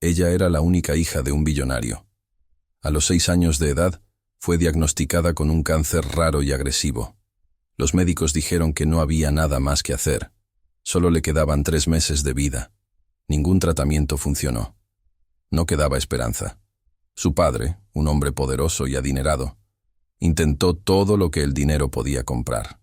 Ella era la única hija de un billonario. A los 6 años de edad, fue diagnosticada con un cáncer raro y agresivo. Los médicos dijeron que no había nada más que hacer. Solo le quedaban 3 meses de vida. Ningún tratamiento funcionó. No quedaba esperanza. Su padre, un hombre poderoso y adinerado, intentó todo lo que el dinero podía comprar.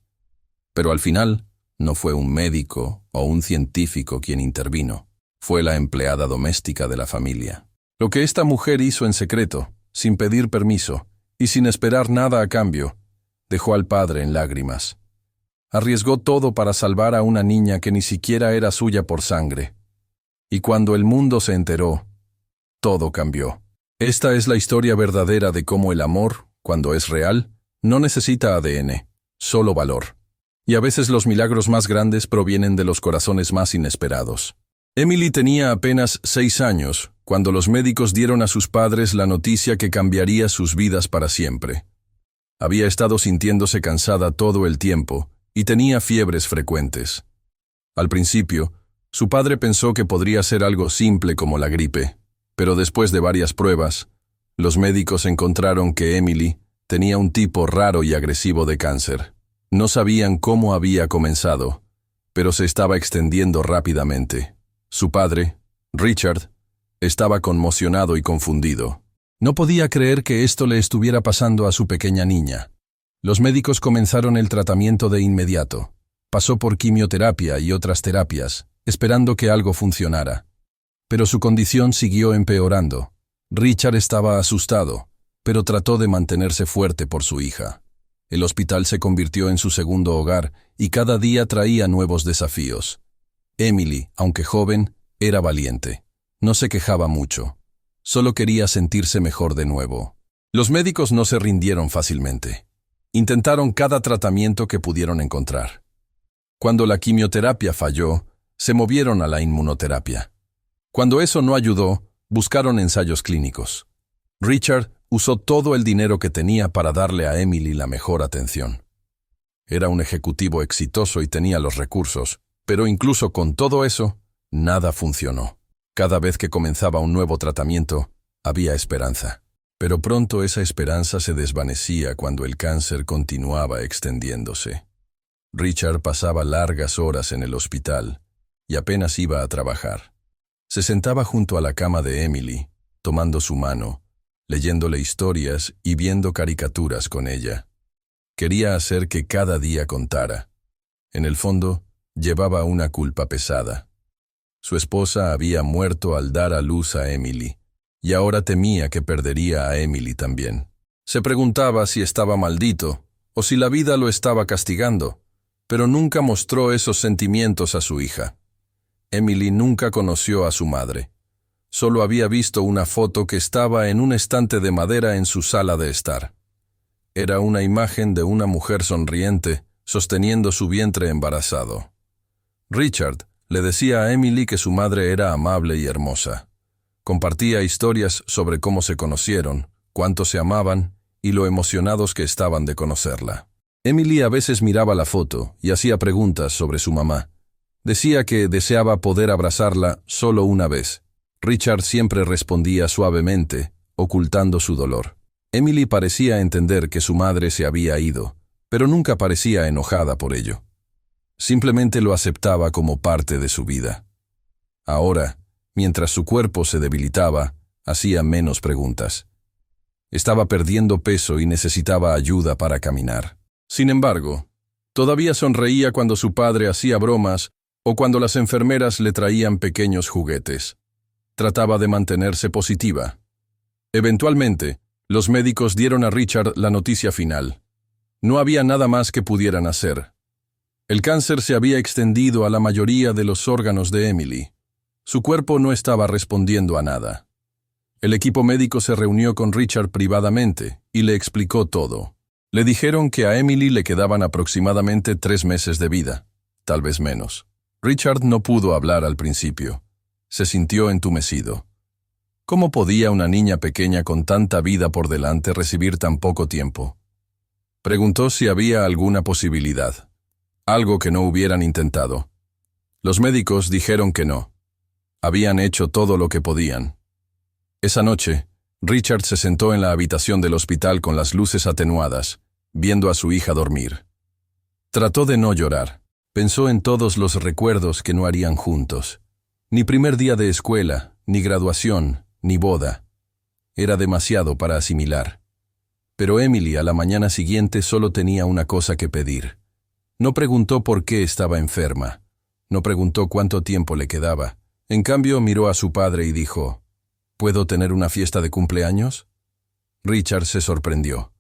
Pero al final, no fue un médico o un científico quien intervino. Fue la empleada doméstica de la familia. Lo que esta mujer hizo en secreto, sin pedir permiso y sin esperar nada a cambio, dejó al padre en lágrimas. Arriesgó todo para salvar a una niña que ni siquiera era suya por sangre. Y cuando el mundo se enteró, todo cambió. Esta es la historia verdadera de cómo el amor, cuando es real, no necesita ADN, solo valor. Y a veces los milagros más grandes provienen de los corazones más inesperados. Emily tenía apenas 6 años cuando los médicos dieron a sus padres la noticia que cambiaría sus vidas para siempre. Había estado sintiéndose cansada todo el tiempo y tenía fiebres frecuentes. Al principio, su padre pensó que podría ser algo simple como la gripe, pero después de varias pruebas, los médicos encontraron que Emily tenía un tipo raro y agresivo de cáncer. No sabían cómo había comenzado, pero se estaba extendiendo rápidamente. Su padre, Richard, estaba conmocionado y confundido. No podía creer que esto le estuviera pasando a su pequeña niña. Los médicos comenzaron el tratamiento de inmediato. Pasó por quimioterapia y otras terapias, esperando que algo funcionara. Pero su condición siguió empeorando. Richard estaba asustado, pero trató de mantenerse fuerte por su hija. El hospital se convirtió en su segundo hogar y cada día traía nuevos desafíos. Emily, aunque joven, era valiente. No se quejaba mucho. Solo quería sentirse mejor de nuevo. Los médicos no se rindieron fácilmente. Intentaron cada tratamiento que pudieron encontrar. Cuando la quimioterapia falló, se movieron a la inmunoterapia. Cuando eso no ayudó, buscaron ensayos clínicos. Richard usó todo el dinero que tenía para darle a Emily la mejor atención. Era un ejecutivo exitoso y tenía los recursos, pero incluso con todo eso, nada funcionó. Cada vez que comenzaba un nuevo tratamiento, había esperanza. Pero pronto esa esperanza se desvanecía cuando el cáncer continuaba extendiéndose. Richard pasaba largas horas en el hospital y apenas iba a trabajar. Se sentaba junto a la cama de Emily, tomando su mano, leyéndole historias y viendo caricaturas con ella. Quería hacer que cada día contara. En el fondo, llevaba una culpa pesada. Su esposa había muerto al dar a luz a Emily, y ahora temía que perdería a Emily también. Se preguntaba si estaba maldito, o si la vida lo estaba castigando, pero nunca mostró esos sentimientos a su hija. Emily nunca conoció a su madre. Solo había visto una foto que estaba en un estante de madera en su sala de estar. Era una imagen de una mujer sonriente, sosteniendo su vientre embarazado. Richard le decía a Emily que su madre era amable y hermosa. Compartía historias sobre cómo se conocieron, cuánto se amaban y lo emocionados que estaban de conocerla. Emily a veces miraba la foto y hacía preguntas sobre su mamá. Decía que deseaba poder abrazarla solo una vez. Richard siempre respondía suavemente, ocultando su dolor. Emily parecía entender que su madre se había ido, pero nunca parecía enojada por ello. Simplemente lo aceptaba como parte de su vida. Ahora, mientras su cuerpo se debilitaba, hacía menos preguntas. Estaba perdiendo peso y necesitaba ayuda para caminar. Sin embargo, todavía sonreía cuando su padre hacía bromas o cuando las enfermeras le traían pequeños juguetes. Trataba de mantenerse positiva. Eventualmente, los médicos dieron a Richard la noticia final. No había nada más que pudieran hacer. El cáncer se había extendido a la mayoría de los órganos de Emily. Su cuerpo no estaba respondiendo a nada. El equipo médico se reunió con Richard privadamente y le explicó todo. Le dijeron que a Emily le quedaban aproximadamente 3 meses de vida, tal vez menos. Richard no pudo hablar al principio. Se sintió entumecido. ¿Cómo podía una niña pequeña con tanta vida por delante recibir tan poco tiempo? Preguntó si había alguna posibilidad. Algo que no hubieran intentado. Los médicos dijeron que no. Habían hecho todo lo que podían. Esa noche, Richard se sentó en la habitación del hospital con las luces atenuadas, viendo a su hija dormir. Trató de no llorar. Pensó en todos los recuerdos que no harían juntos. Ni primer día de escuela, ni graduación, ni boda. Era demasiado para asimilar. Pero Emily a la mañana siguiente solo tenía una cosa que pedir. No preguntó por qué estaba enferma. No preguntó cuánto tiempo le quedaba. En cambio, miró a su padre y dijo, ¿puedo tener una fiesta de cumpleaños? Richard se sorprendió.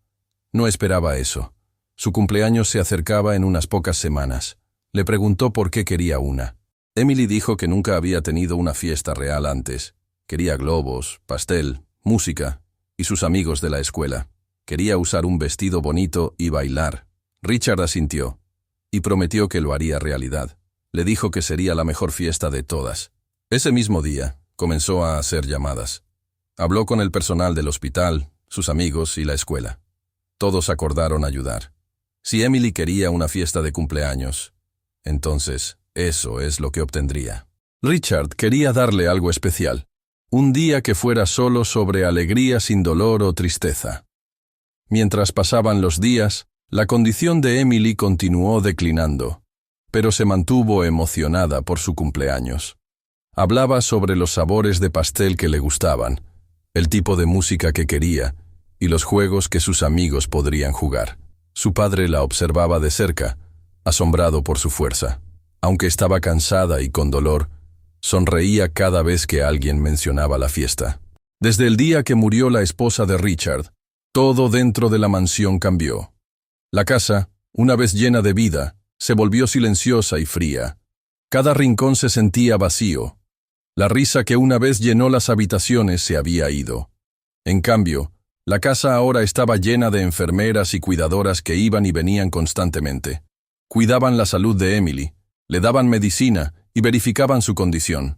No esperaba eso. Su cumpleaños se acercaba en unas pocas semanas. Le preguntó por qué quería una. Emily dijo que nunca había tenido una fiesta real antes. Quería globos, pastel, música y sus amigos de la escuela. Quería usar un vestido bonito y bailar. Richard asintió y prometió que lo haría realidad. Le dijo que sería la mejor fiesta de todas. Ese mismo día, comenzó a hacer llamadas. Habló con el personal del hospital, sus amigos y la escuela. Todos acordaron ayudar. Si Emily quería una fiesta de cumpleaños, entonces eso es lo que obtendría. Richard quería darle algo especial. Un día que fuera solo sobre alegría sin dolor o tristeza. Mientras pasaban los días, la condición de Emily continuó declinando, pero se mantuvo emocionada por su cumpleaños. Hablaba sobre los sabores de pastel que le gustaban, el tipo de música que quería y los juegos que sus amigos podrían jugar. Su padre la observaba de cerca, asombrado por su fuerza. Aunque estaba cansada y con dolor, sonreía cada vez que alguien mencionaba la fiesta. Desde el día que murió la esposa de Richard, todo dentro de la mansión cambió. La casa, una vez llena de vida, se volvió silenciosa y fría. Cada rincón se sentía vacío. La risa que una vez llenó las habitaciones se había ido. En cambio, la casa ahora estaba llena de enfermeras y cuidadoras que iban y venían constantemente. Cuidaban la salud de Emily, le daban medicina y verificaban su condición.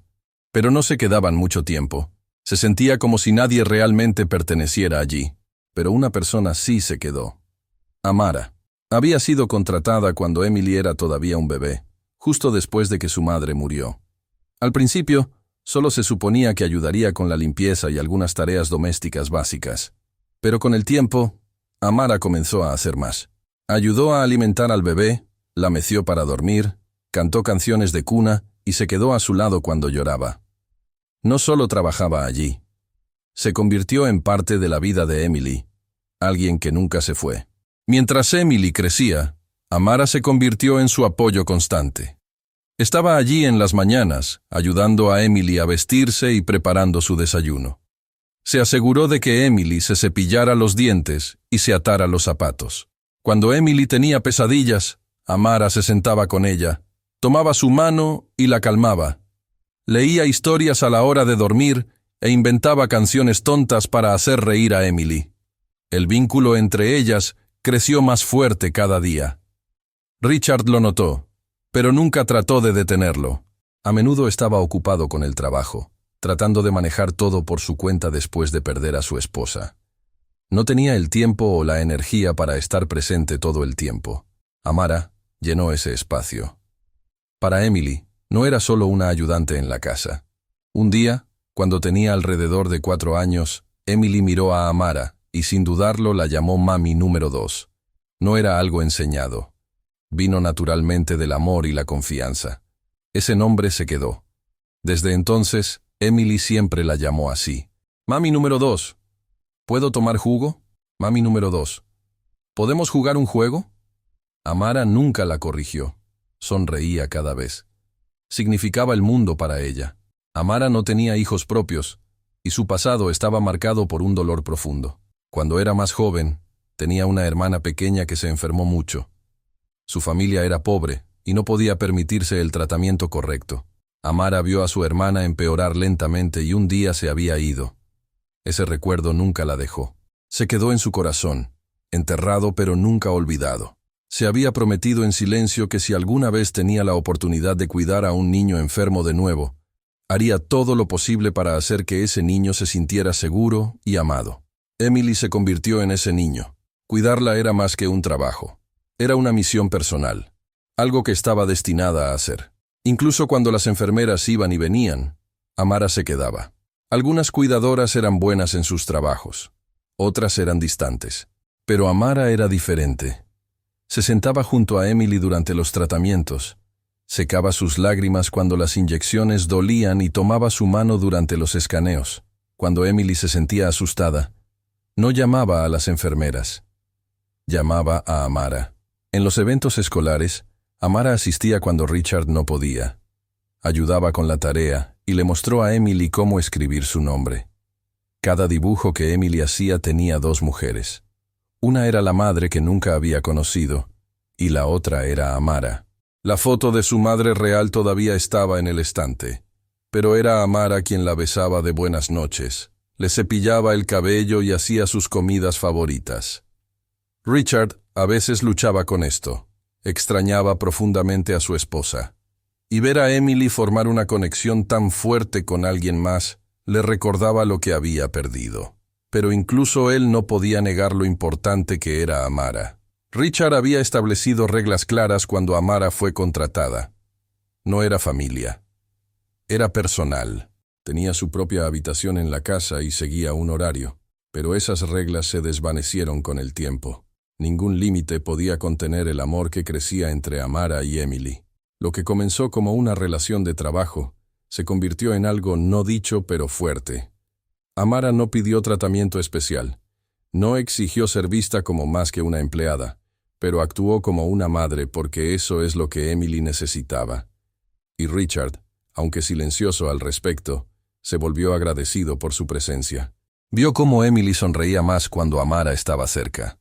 Pero no se quedaban mucho tiempo. Se sentía como si nadie realmente perteneciera allí. Pero una persona sí se quedó. Amara. Había sido contratada cuando Emily era todavía un bebé, justo después de que su madre murió. Al principio, solo se suponía que ayudaría con la limpieza y algunas tareas domésticas básicas. Pero con el tiempo, Amara comenzó a hacer más. Ayudó a alimentar al bebé, la meció para dormir, cantó canciones de cuna y se quedó a su lado cuando lloraba. No solo trabajaba allí. Se convirtió en parte de la vida de Emily, alguien que nunca se fue. Mientras Emily crecía, Amara se convirtió en su apoyo constante. Estaba allí en las mañanas, ayudando a Emily a vestirse y preparando su desayuno. Se aseguró de que Emily se cepillara los dientes y se atara los zapatos. Cuando Emily tenía pesadillas, Amara se sentaba con ella, tomaba su mano y la calmaba. Leía historias a la hora de dormir e inventaba canciones tontas para hacer reír a Emily. El vínculo entre ellas creció más fuerte cada día. Richard lo notó, pero nunca trató de detenerlo. A menudo estaba ocupado con el trabajo, tratando de manejar todo por su cuenta después de perder a su esposa. No tenía el tiempo o la energía para estar presente todo el tiempo. Amara llenó ese espacio. Para Emily, no era solo una ayudante en la casa. Un día, cuando tenía alrededor de 4 años, Emily miró a Amara y sin dudarlo la llamó Mami número 2. No era algo enseñado. Vino naturalmente del amor y la confianza. Ese nombre se quedó. Desde entonces, Emily siempre la llamó así. Mami número 2. ¿Puedo tomar jugo? Mami número 2. ¿Podemos jugar un juego? Amara nunca la corrigió. Sonreía cada vez. Significaba el mundo para ella. Amara no tenía hijos propios, y su pasado estaba marcado por un dolor profundo. Cuando era más joven, tenía una hermana pequeña que se enfermó mucho. Su familia era pobre y no podía permitirse el tratamiento correcto. Amara vio a su hermana empeorar lentamente y un día se había ido. Ese recuerdo nunca la dejó. Se quedó en su corazón, enterrado pero nunca olvidado. Se había prometido en silencio que si alguna vez tenía la oportunidad de cuidar a un niño enfermo de nuevo, haría todo lo posible para hacer que ese niño se sintiera seguro y amado. Emily se convirtió en ese niño. Cuidarla era más que un trabajo. Era una misión personal, algo que estaba destinada a hacer. Incluso cuando las enfermeras iban y venían, Amara se quedaba. Algunas cuidadoras eran buenas en sus trabajos, otras eran distantes. Pero Amara era diferente. Se sentaba junto a Emily durante los tratamientos, secaba sus lágrimas cuando las inyecciones dolían y tomaba su mano durante los escaneos. Cuando Emily se sentía asustada, no llamaba a las enfermeras, llamaba a Amara. En los eventos escolares, Amara asistía cuando Richard no podía. Ayudaba con la tarea y le mostró a Emily cómo escribir su nombre. Cada dibujo que Emily hacía tenía dos mujeres. Una era la madre que nunca había conocido, y la otra era Amara. La foto de su madre real todavía estaba en el estante, pero era Amara quien la besaba de buenas noches, le cepillaba el cabello y hacía sus comidas favoritas. Richard a veces luchaba con esto, extrañaba profundamente a su esposa, y ver a Emily formar una conexión tan fuerte con alguien más le recordaba lo que había perdido. Pero incluso él no podía negar lo importante que era Amara. Richard había establecido reglas claras cuando Amara fue contratada. No era familia. Era personal. Tenía su propia habitación en la casa y seguía un horario, pero esas reglas se desvanecieron con el tiempo. Ningún límite podía contener el amor que crecía entre Amara y Emily. Lo que comenzó como una relación de trabajo se convirtió en algo no dicho pero fuerte. Amara no pidió tratamiento especial. No exigió ser vista como más que una empleada, pero actuó como una madre porque eso es lo que Emily necesitaba. Y Richard, aunque silencioso al respecto, se volvió agradecido por su presencia. Vio cómo Emily sonreía más cuando Amara estaba cerca.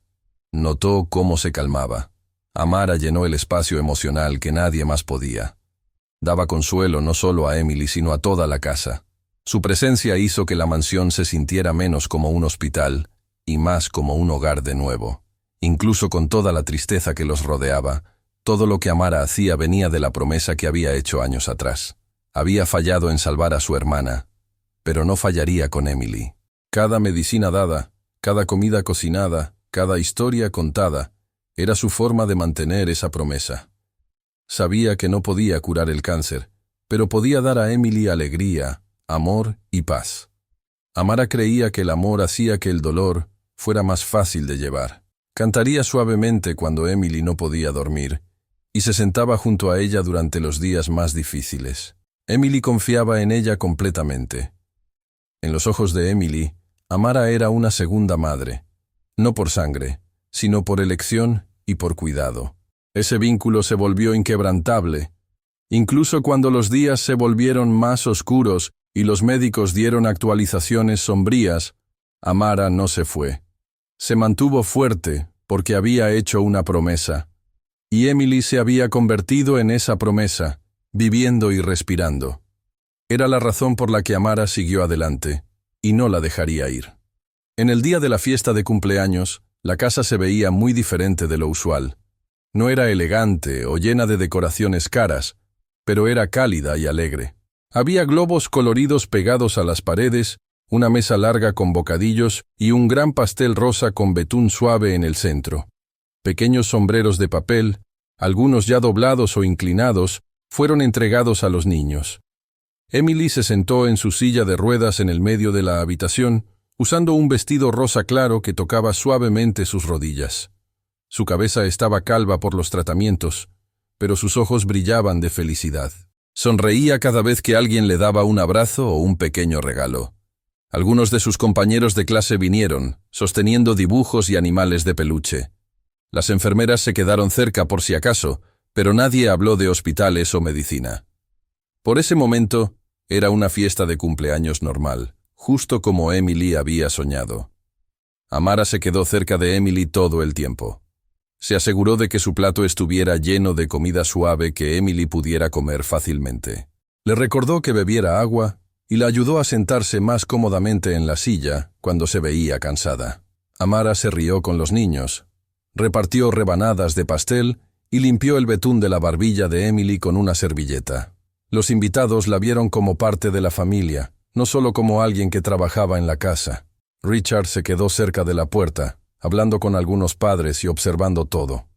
Notó cómo se calmaba. Amara llenó el espacio emocional que nadie más podía. Daba consuelo no solo a Emily sino a toda la casa. Su presencia hizo que la mansión se sintiera menos como un hospital y más como un hogar de nuevo. Incluso con toda la tristeza que los rodeaba, todo lo que Amara hacía venía de la promesa que había hecho años atrás. Había fallado en salvar a su hermana, pero no fallaría con Emily. Cada medicina dada, cada comida cocinada, cada historia contada, era su forma de mantener esa promesa. Sabía que no podía curar el cáncer, pero podía dar a Emily alegría, amor y paz. Amara creía que el amor hacía que el dolor fuera más fácil de llevar. Cantaría suavemente cuando Emily no podía dormir, y se sentaba junto a ella durante los días más difíciles. Emily confiaba en ella completamente. En los ojos de Emily, Amara era una segunda madre, no por sangre, sino por elección y por cuidado. Ese vínculo se volvió inquebrantable. Incluso cuando los días se volvieron más oscuros y los médicos dieron actualizaciones sombrías, Amara no se fue. Se mantuvo fuerte porque había hecho una promesa, y Emily se había convertido en esa promesa, viviendo y respirando. Era la razón por la que Amara siguió adelante, y no la dejaría ir. En el día de la fiesta de cumpleaños, la casa se veía muy diferente de lo usual. No era elegante o llena de decoraciones caras, pero era cálida y alegre. Había globos coloridos pegados a las paredes, una mesa larga con bocadillos y un gran pastel rosa con betún suave en el centro. Pequeños sombreros de papel, algunos ya doblados o inclinados, fueron entregados a los niños. Emily se sentó en su silla de ruedas en el medio de la habitación, usando un vestido rosa claro que tocaba suavemente sus rodillas. Su cabeza estaba calva por los tratamientos, pero sus ojos brillaban de felicidad. Sonreía cada vez que alguien le daba un abrazo o un pequeño regalo. Algunos de sus compañeros de clase vinieron, sosteniendo dibujos y animales de peluche. Las enfermeras se quedaron cerca por si acaso, pero nadie habló de hospitales o medicina. Por ese momento, era una fiesta de cumpleaños normal, justo como Emily había soñado. Amara se quedó cerca de Emily todo el tiempo. Se aseguró de que su plato estuviera lleno de comida suave que Emily pudiera comer fácilmente. Le recordó que bebiera agua y la ayudó a sentarse más cómodamente en la silla cuando se veía cansada. Amara se rió con los niños, repartió rebanadas de pastel y limpió el betún de la barbilla de Emily con una servilleta. Los invitados la vieron como parte de la familia, no solo como alguien que trabajaba en la casa. Richard se quedó cerca de la puerta, hablando con algunos padres y observando todo.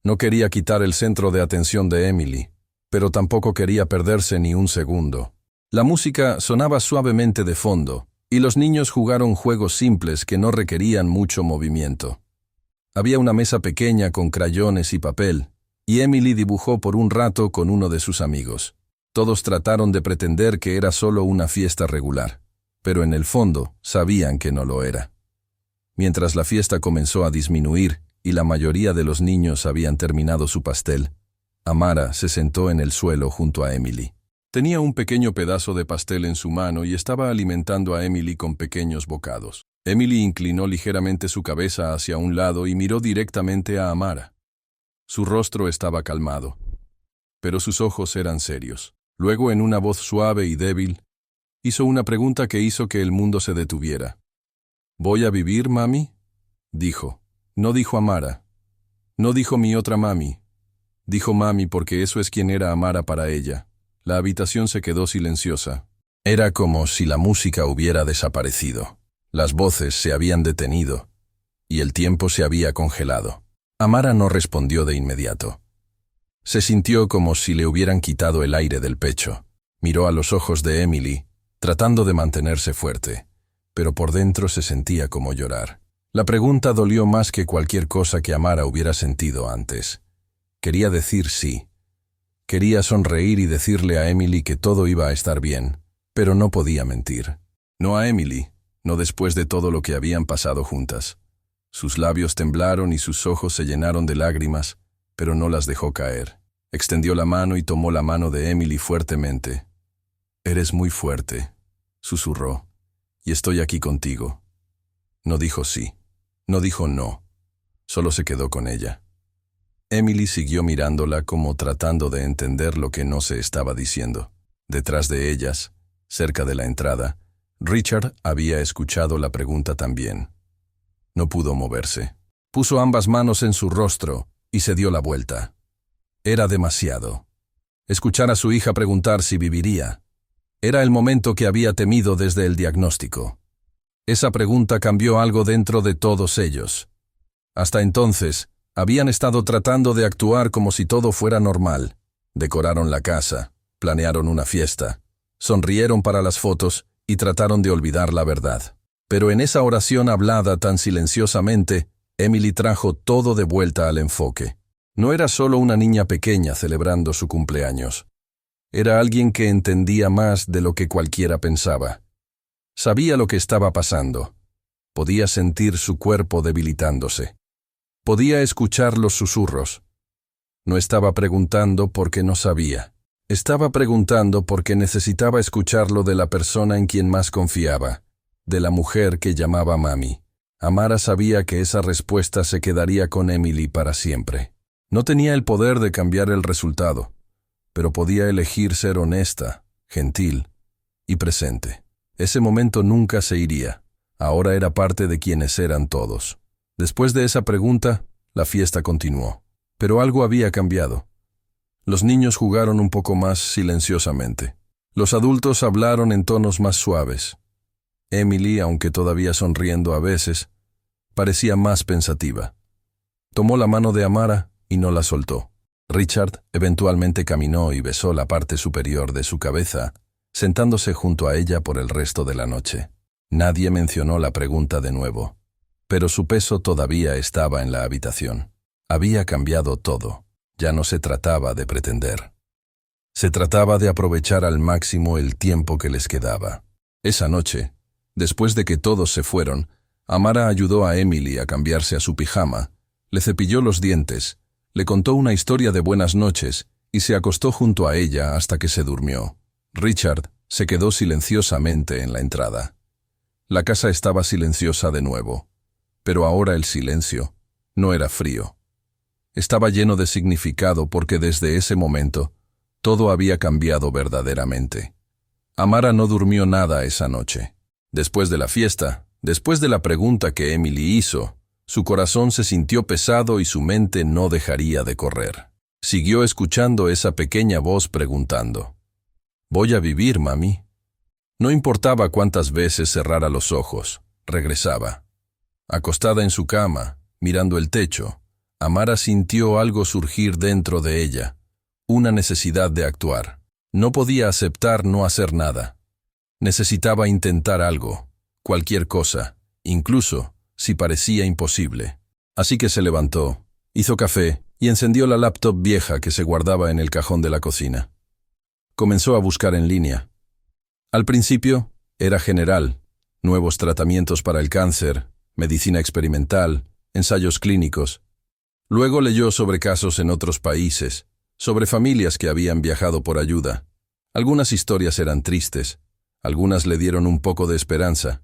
No quería quitar el centro de atención de Emily, pero tampoco quería perderse ni un segundo. La música sonaba suavemente de fondo, y los niños jugaron juegos simples que no requerían mucho movimiento. Había una mesa pequeña con crayones y papel, y Emily dibujó por un rato con uno de sus amigos. Todos trataron de pretender que era solo una fiesta regular, pero en el fondo sabían que no lo era. Mientras la fiesta comenzó a disminuir y la mayoría de los niños habían terminado su pastel, Amara se sentó en el suelo junto a Emily. Tenía un pequeño pedazo de pastel en su mano y estaba alimentando a Emily con pequeños bocados. Emily inclinó ligeramente su cabeza hacia un lado y miró directamente a Amara. Su rostro estaba calmado, pero sus ojos eran serios. Luego, en una voz suave y débil, hizo una pregunta que hizo que el mundo se detuviera. «¿Voy a vivir, mami?», dijo. No dijo Amara. No dijo mi otra mami. Dijo mami porque eso es quien era Amara para ella. La habitación se quedó silenciosa. Era como si la música hubiera desaparecido. Las voces se habían detenido, y el tiempo se había congelado. Amara no respondió de inmediato. Se sintió como si le hubieran quitado el aire del pecho. Miró a los ojos de Emily, tratando de mantenerse fuerte, pero por dentro se sentía como llorar. La pregunta dolió más que cualquier cosa que Amara hubiera sentido antes. Quería decir sí. Quería sonreír y decirle a Emily que todo iba a estar bien, pero no podía mentir. No a Emily, no después de todo lo que habían pasado juntas. Sus labios temblaron y sus ojos se llenaron de lágrimas, pero no las dejó caer. Extendió la mano y tomó la mano de Emily fuertemente. «Eres muy fuerte», susurró, «y estoy aquí contigo». No dijo sí, no dijo no, solo se quedó con ella. Emily siguió mirándola como tratando de entender lo que no se estaba diciendo. Detrás de ellas, cerca de la entrada, Richard había escuchado la pregunta también. No pudo moverse. Puso ambas manos en su rostro y se dio la vuelta. Era demasiado. Escuchar a su hija preguntar si viviría. Era el momento que había temido desde el diagnóstico. Esa pregunta cambió algo dentro de todos ellos. Hasta entonces, habían estado tratando de actuar como si todo fuera normal. Decoraron la casa, planearon una fiesta, sonrieron para las fotos y trataron de olvidar la verdad. Pero en esa oración hablada tan silenciosamente, Emily trajo todo de vuelta al enfoque. No era solo una niña pequeña celebrando su cumpleaños. Era alguien que entendía más de lo que cualquiera pensaba. Sabía lo que estaba pasando. Podía sentir su cuerpo debilitándose. Podía escuchar los susurros. No estaba preguntando porque no sabía. Estaba preguntando porque necesitaba escucharlo de la persona en quien más confiaba, de la mujer que llamaba mami. Amara sabía que esa respuesta se quedaría con Emily para siempre. No tenía el poder de cambiar el resultado, pero podía elegir ser honesta, gentil y presente. Ese momento nunca se iría. Ahora era parte de quienes eran todos. Después de esa pregunta, la fiesta continuó. Pero algo había cambiado. Los niños jugaron un poco más silenciosamente. Los adultos hablaron en tonos más suaves. Emily, aunque todavía sonriendo a veces, parecía más pensativa. Tomó la mano de Amara y no la soltó. Richard eventualmente caminó y besó la parte superior de su cabeza, sentándose junto a ella por el resto de la noche. Nadie mencionó la pregunta de nuevo, pero su peso todavía estaba en la habitación. Había cambiado todo. Ya no se trataba de pretender. Se trataba de aprovechar al máximo el tiempo que les quedaba. Esa noche, después de que todos se fueron, Amara ayudó a Emily a cambiarse a su pijama, le cepilló los dientes, le contó una historia de buenas noches y se acostó junto a ella hasta que se durmió. Richard se quedó silenciosamente en la entrada. La casa estaba silenciosa de nuevo, pero ahora el silencio no era frío. Estaba lleno de significado porque desde ese momento todo había cambiado verdaderamente. Amara no durmió nada esa noche. Después de la fiesta, después de la pregunta que Emily hizo, su corazón se sintió pesado y su mente no dejaría de correr. Siguió escuchando esa pequeña voz preguntando: «¿Voy a vivir, mami?». No importaba cuántas veces cerrara los ojos, regresaba. Acostada en su cama, mirando el techo, Amara sintió algo surgir dentro de ella, una necesidad de actuar. No podía aceptar no hacer nada. Necesitaba intentar algo, cualquier cosa, incluso si parecía imposible. Así que se levantó, hizo café y encendió la laptop vieja que se guardaba en el cajón de la cocina. Comenzó a buscar en línea. Al principio, era general, nuevos tratamientos para el cáncer, medicina experimental, ensayos clínicos. Luego leyó sobre casos en otros países, sobre familias que habían viajado por ayuda. Algunas historias eran tristes, algunas le dieron un poco de esperanza,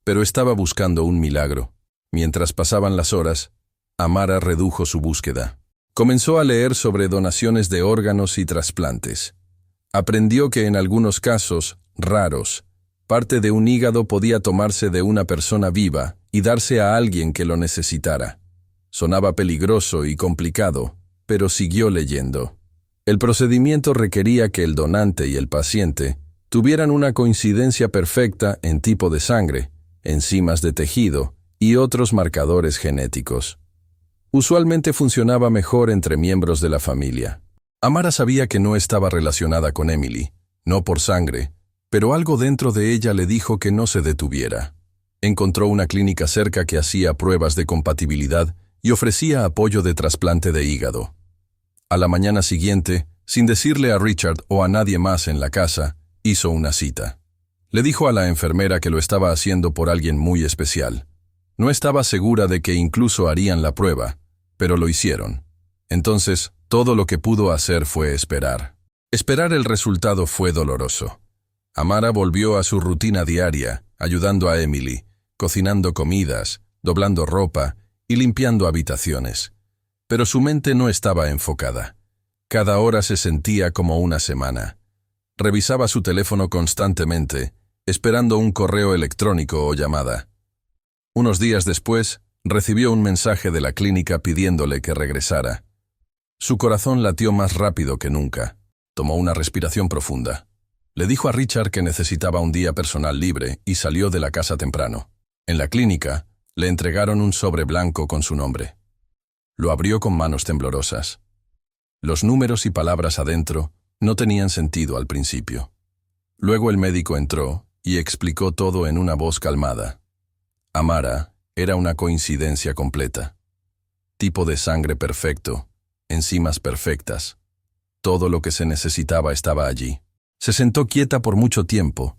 pero estaba buscando un milagro. Mientras pasaban las horas, Amara redujo su búsqueda. Comenzó a leer sobre donaciones de órganos y trasplantes. Aprendió que en algunos casos, raros, parte de un hígado podía tomarse de una persona viva y darse a alguien que lo necesitara. Sonaba peligroso y complicado, pero siguió leyendo. El procedimiento requería que el donante y el paciente tuvieran una coincidencia perfecta en tipo de sangre, enzimas de tejido y otros marcadores genéticos. Usualmente funcionaba mejor entre miembros de la familia. Amara sabía que no estaba relacionada con Emily, no por sangre, pero algo dentro de ella le dijo que no se detuviera. Encontró una clínica cerca que hacía pruebas de compatibilidad y ofrecía apoyo de trasplante de hígado. A la mañana siguiente, sin decirle a Richard o a nadie más en la casa, hizo una cita. Le dijo a la enfermera que lo estaba haciendo por alguien muy especial. No estaba segura de que incluso harían la prueba, pero lo hicieron. Entonces, todo lo que pudo hacer fue esperar. Esperar el resultado fue doloroso. Amara volvió a su rutina diaria, ayudando a Emily, cocinando comidas, doblando ropa y limpiando habitaciones. Pero su mente no estaba enfocada. Cada hora se sentía como una semana. Revisaba su teléfono constantemente, esperando un correo electrónico o llamada. Unos días después, recibió un mensaje de la clínica pidiéndole que regresara. Su corazón latió más rápido que nunca. Tomó una respiración profunda. Le dijo a Richard que necesitaba un día personal libre y salió de la casa temprano. En la clínica, le entregaron un sobre blanco con su nombre. Lo abrió con manos temblorosas. Los números y palabras adentro no tenían sentido al principio. Luego el médico entró y explicó todo en una voz calmada. Amara era una coincidencia completa. Tipo de sangre perfecto, enzimas perfectas. Todo lo que se necesitaba estaba allí. Se sentó quieta por mucho tiempo,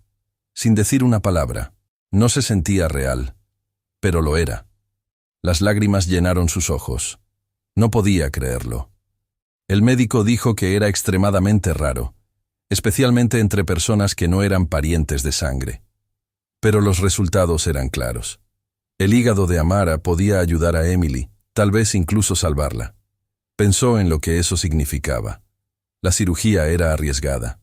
sin decir una palabra. No se sentía real, pero lo era. Las lágrimas llenaron sus ojos. No podía creerlo. El médico dijo que era extremadamente raro, especialmente entre personas que no eran parientes de sangre. Pero los resultados eran claros. El hígado de Amara podía ayudar a Emily, tal vez incluso salvarla. Pensó en lo que eso significaba. La cirugía era arriesgada.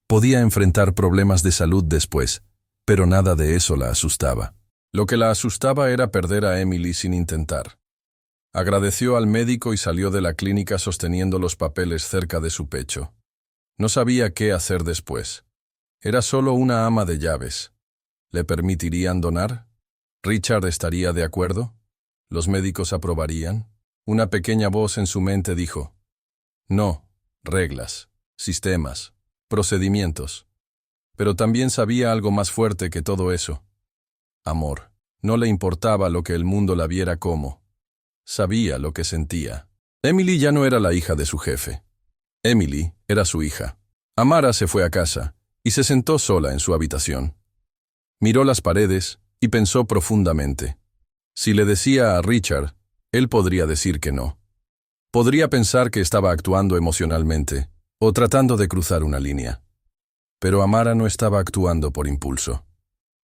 Podía enfrentar problemas de salud después, pero nada de eso la asustaba. Lo que la asustaba era perder a Emily sin intentar. Agradeció al médico y salió de la clínica sosteniendo los papeles cerca de su pecho. No sabía qué hacer después. Era solo una ama de llaves. ¿Le permitirían donar? ¿Richard estaría de acuerdo? ¿Los médicos aprobarían? Una pequeña voz en su mente dijo: no, reglas, sistemas, procedimientos. Pero también sabía algo más fuerte que todo eso. Amor. No le importaba lo que el mundo la viera como. Sabía lo que sentía. Emily ya no era la hija de su jefe. Emily era su hija. Amara se fue a casa y se sentó sola en su habitación. Miró las paredes y pensó profundamente. Si le decía a Richard, él podría decir que no. Podría pensar que estaba actuando emocionalmente o tratando de cruzar una línea. Pero Amara no estaba actuando por impulso.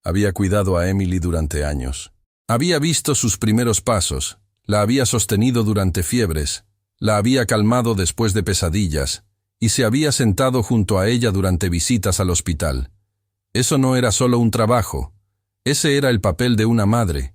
Había cuidado a Emily durante años. Había visto sus primeros pasos, la había sostenido durante fiebres, la había calmado después de pesadillas y se había sentado junto a ella durante visitas al hospital. Eso no era solo un trabajo, ese era el papel de una madre,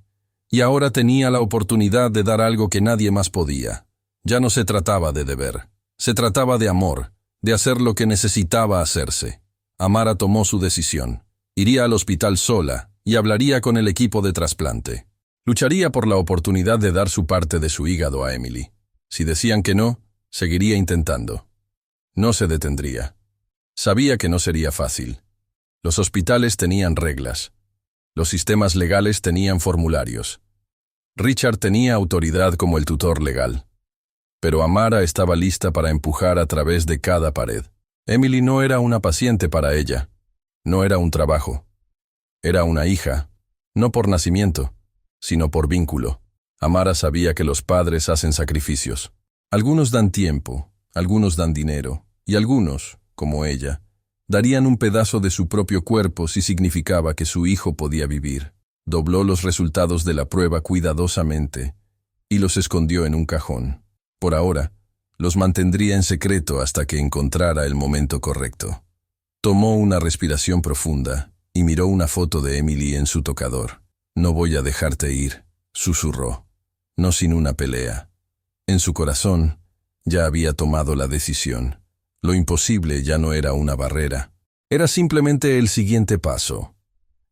y ahora tenía la oportunidad de dar algo que nadie más podía. Ya no se trataba de deber, se trataba de amor, de hacer lo que necesitaba hacerse. Amara tomó su decisión. Iría al hospital sola y hablaría con el equipo de trasplante. Lucharía por la oportunidad de dar su parte de su hígado a Emily. Si decían que no, seguiría intentando. No se detendría. Sabía que no sería fácil. Los hospitales tenían reglas. Los sistemas legales tenían formularios. Richard tenía autoridad como el tutor legal. Pero Amara estaba lista para empujar a través de cada pared. Emily no era una paciente para ella. No era un trabajo. Era una hija, no por nacimiento, sino por vínculo. Amara sabía que los padres hacen sacrificios. Algunos dan tiempo, algunos dan dinero, y algunos, como ella, darían un pedazo de su propio cuerpo si significaba que su hijo podía vivir. Dobló los resultados de la prueba cuidadosamente y los escondió en un cajón. Por ahora, los mantendría en secreto hasta que encontrara el momento correcto. Tomó una respiración profunda y miró una foto de Emily en su tocador. «No voy a dejarte ir», susurró, no sin una pelea. En su corazón, ya había tomado la decisión. Lo imposible ya no era una barrera. Era simplemente el siguiente paso.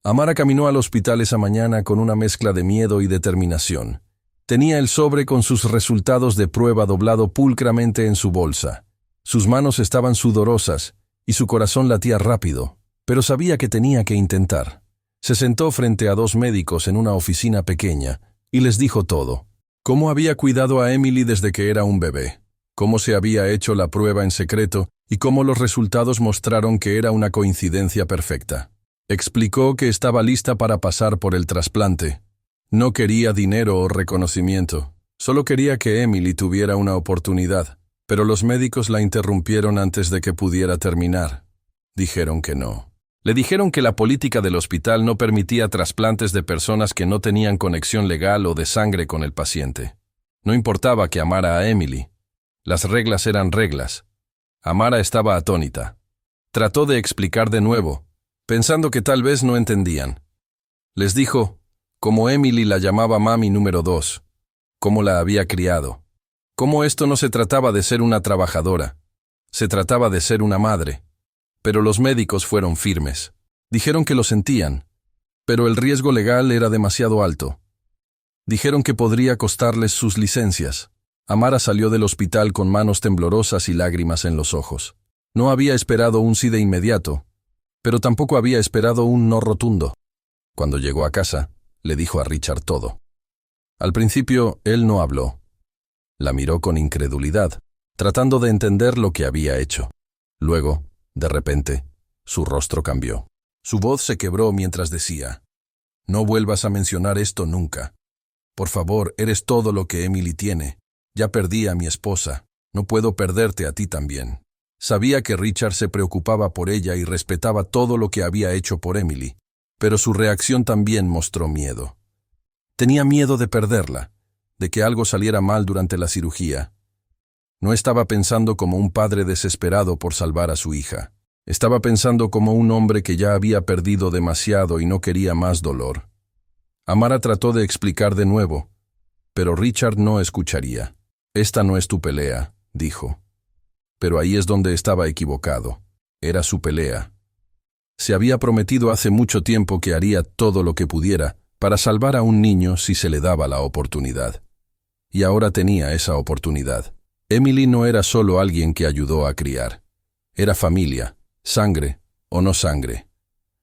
Amara caminó al hospital esa mañana con una mezcla de miedo y determinación. Tenía el sobre con sus resultados de prueba doblado pulcramente en su bolsa. Sus manos estaban sudorosas y su corazón latía rápido, pero sabía que tenía que intentar. Se sentó frente a dos médicos en una oficina pequeña y les dijo todo. Cómo había cuidado a Emily desde que era un bebé, cómo se había hecho la prueba en secreto y cómo los resultados mostraron que era una coincidencia perfecta. Explicó que estaba lista para pasar por el trasplante. No quería dinero o reconocimiento, solo quería que Emily tuviera una oportunidad, pero los médicos la interrumpieron antes de que pudiera terminar. Dijeron que no. Le dijeron que la política del hospital no permitía trasplantes de personas que no tenían conexión legal o de sangre con el paciente. No importaba que amara a Emily. Las reglas eran reglas. Amara estaba atónita. Trató de explicar de nuevo, pensando que tal vez no entendían. Les dijo, como Emily la llamaba mami número 2, cómo la había criado, cómo esto no se trataba de ser una trabajadora, se trataba de ser una madre. Pero los médicos fueron firmes. Dijeron que lo sentían, pero el riesgo legal era demasiado alto. Dijeron que podría costarles sus licencias. Amara salió del hospital con manos temblorosas y lágrimas en los ojos. No había esperado un sí de inmediato, pero tampoco había esperado un no rotundo. Cuando llegó a casa, le dijo a Richard todo. Al principio, él no habló. La miró con incredulidad, tratando de entender lo que había hecho. Luego, de repente, su rostro cambió. Su voz se quebró mientras decía, «No vuelvas a mencionar esto nunca. Por favor, eres todo lo que Emily tiene. Ya perdí a mi esposa. No puedo perderte a ti también». Sabía que Richard se preocupaba por ella y respetaba todo lo que había hecho por Emily, pero su reacción también mostró miedo. Tenía miedo de perderla, de que algo saliera mal durante la cirugía. No estaba pensando como un padre desesperado por salvar a su hija. Estaba pensando como un hombre que ya había perdido demasiado y no quería más dolor. Amara trató de explicar de nuevo, pero Richard no escucharía. «Esta no es tu pelea», dijo. Pero ahí es donde estaba equivocado. Era su pelea. Se había prometido hace mucho tiempo que haría todo lo que pudiera para salvar a un niño si se le daba la oportunidad. Y ahora tenía esa oportunidad. Emily no era solo alguien que ayudó a criar. Era familia, sangre o no sangre.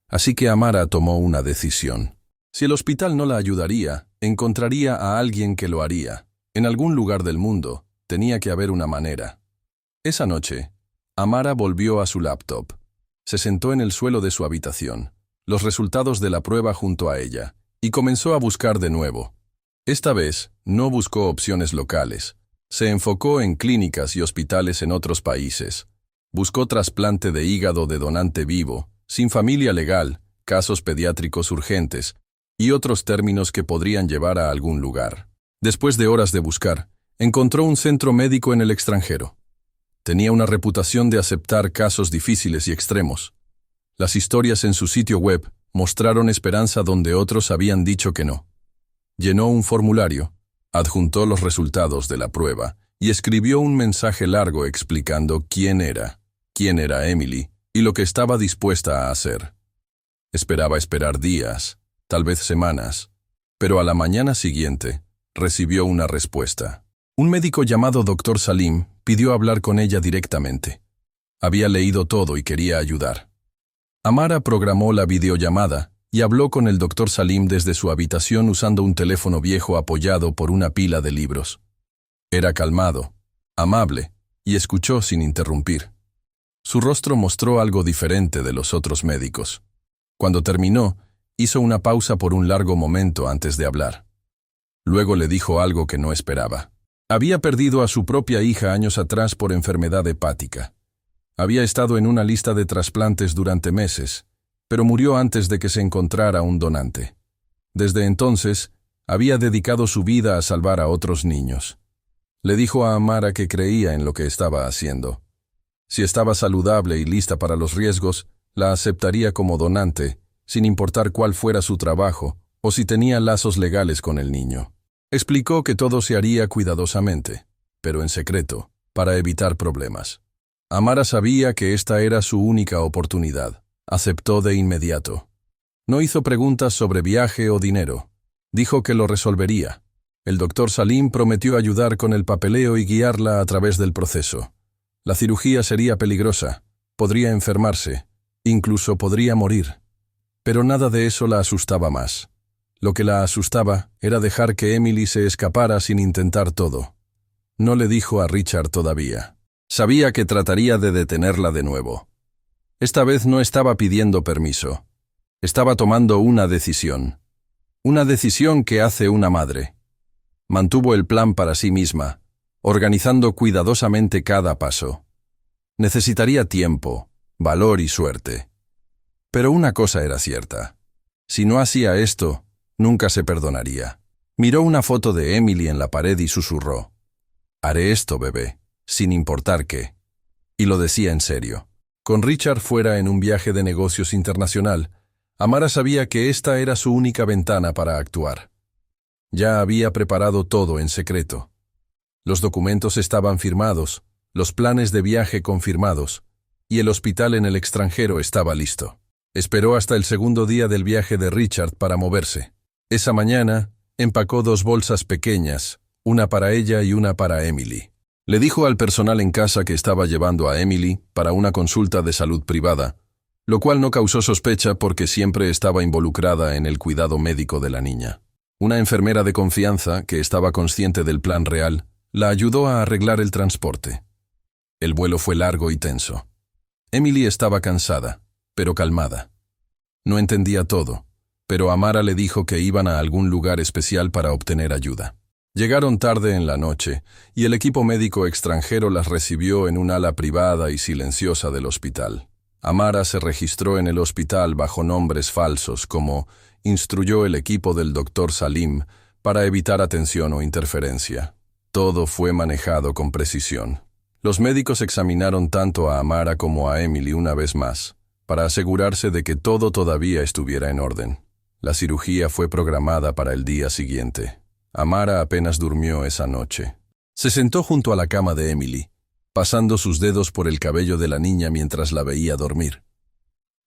Así que Amara tomó una decisión. Si el hospital no la ayudaría, encontraría a alguien que lo haría. En algún lugar del mundo, tenía que haber una manera. Esa noche, Amara volvió a su laptop. Se sentó en el suelo de su habitación, los resultados de la prueba junto a ella, y comenzó a buscar de nuevo. Esta vez, no buscó opciones locales. Se enfocó en clínicas y hospitales en otros países. Buscó trasplante de hígado de donante vivo, sin familia legal, casos pediátricos urgentes y otros términos que podrían llevar a algún lugar. Después de horas de buscar, encontró un centro médico en el extranjero. Tenía una reputación de aceptar casos difíciles y extremos. Las historias en su sitio web mostraron esperanza donde otros habían dicho que no. Llenó un formulario, adjuntó los resultados de la prueba y escribió un mensaje largo explicando quién era Emily y lo que estaba dispuesta a hacer. Esperaba esperar días, tal vez semanas, pero a la mañana siguiente recibió una respuesta. Un médico llamado Dr. Salim pidió hablar con ella directamente. Había leído todo y quería ayudar. Amara programó la videollamada y habló con el doctor Salim desde su habitación usando un teléfono viejo apoyado por una pila de libros. Era calmado, amable, y escuchó sin interrumpir. Su rostro mostró algo diferente de los otros médicos. Cuando terminó, hizo una pausa por un largo momento antes de hablar. Luego le dijo algo que no esperaba. Había perdido a su propia hija años atrás por enfermedad hepática. Había estado en una lista de trasplantes durante meses, pero murió antes de que se encontrara un donante. Desde entonces, había dedicado su vida a salvar a otros niños. Le dijo a Amara que creía en lo que estaba haciendo. Si estaba saludable y lista para los riesgos, la aceptaría como donante, sin importar cuál fuera su trabajo o si tenía lazos legales con el niño. Explicó que todo se haría cuidadosamente, pero en secreto, para evitar problemas. Amara sabía que esta era su única oportunidad. Aceptó de inmediato. No hizo preguntas sobre viaje o dinero. Dijo que lo resolvería. El doctor Salim prometió ayudar con el papeleo y guiarla a través del proceso. La cirugía sería peligrosa, podría enfermarse, incluso podría morir. Pero nada de eso la asustaba más. Lo que la asustaba era dejar que Emily se escapara sin intentar todo. No le dijo a Richard todavía. Sabía que trataría de detenerla de nuevo. Esta vez no estaba pidiendo permiso. Estaba tomando una decisión. Una decisión que hace una madre. Mantuvo el plan para sí misma, organizando cuidadosamente cada paso. Necesitaría tiempo, valor y suerte. Pero una cosa era cierta. Si no hacía esto, nunca se perdonaría. Miró una foto de Emily en la pared y susurró. «Haré esto, bebé, sin importar qué». Y lo decía en serio. Con Richard fuera en un viaje de negocios internacional, Amara sabía que esta era su única ventana para actuar. Ya había preparado todo en secreto. Los documentos estaban firmados, los planes de viaje confirmados, y el hospital en el extranjero estaba listo. Esperó hasta el segundo día del viaje de Richard para moverse. Esa mañana, empacó 2 bolsas pequeñas, una para ella y una para Emily. Le dijo al personal en casa que estaba llevando a Emily para una consulta de salud privada, lo cual no causó sospecha porque siempre estaba involucrada en el cuidado médico de la niña. Una enfermera de confianza, que estaba consciente del plan real, la ayudó a arreglar el transporte. El vuelo fue largo y tenso. Emily estaba cansada, pero calmada. No entendía todo, pero Amara le dijo que iban a algún lugar especial para obtener ayuda. Llegaron tarde en la noche, y el equipo médico extranjero las recibió en un ala privada y silenciosa del hospital. Amara se registró en el hospital bajo nombres falsos, como instruyó el equipo del doctor Salim, para evitar atención o interferencia. Todo fue manejado con precisión. Los médicos examinaron tanto a Amara como a Emily una vez más, para asegurarse de que todo todavía estuviera en orden. La cirugía fue programada para el día siguiente. Amara apenas durmió esa noche. Se sentó junto a la cama de Emily, pasando sus dedos por el cabello de la niña mientras la veía dormir.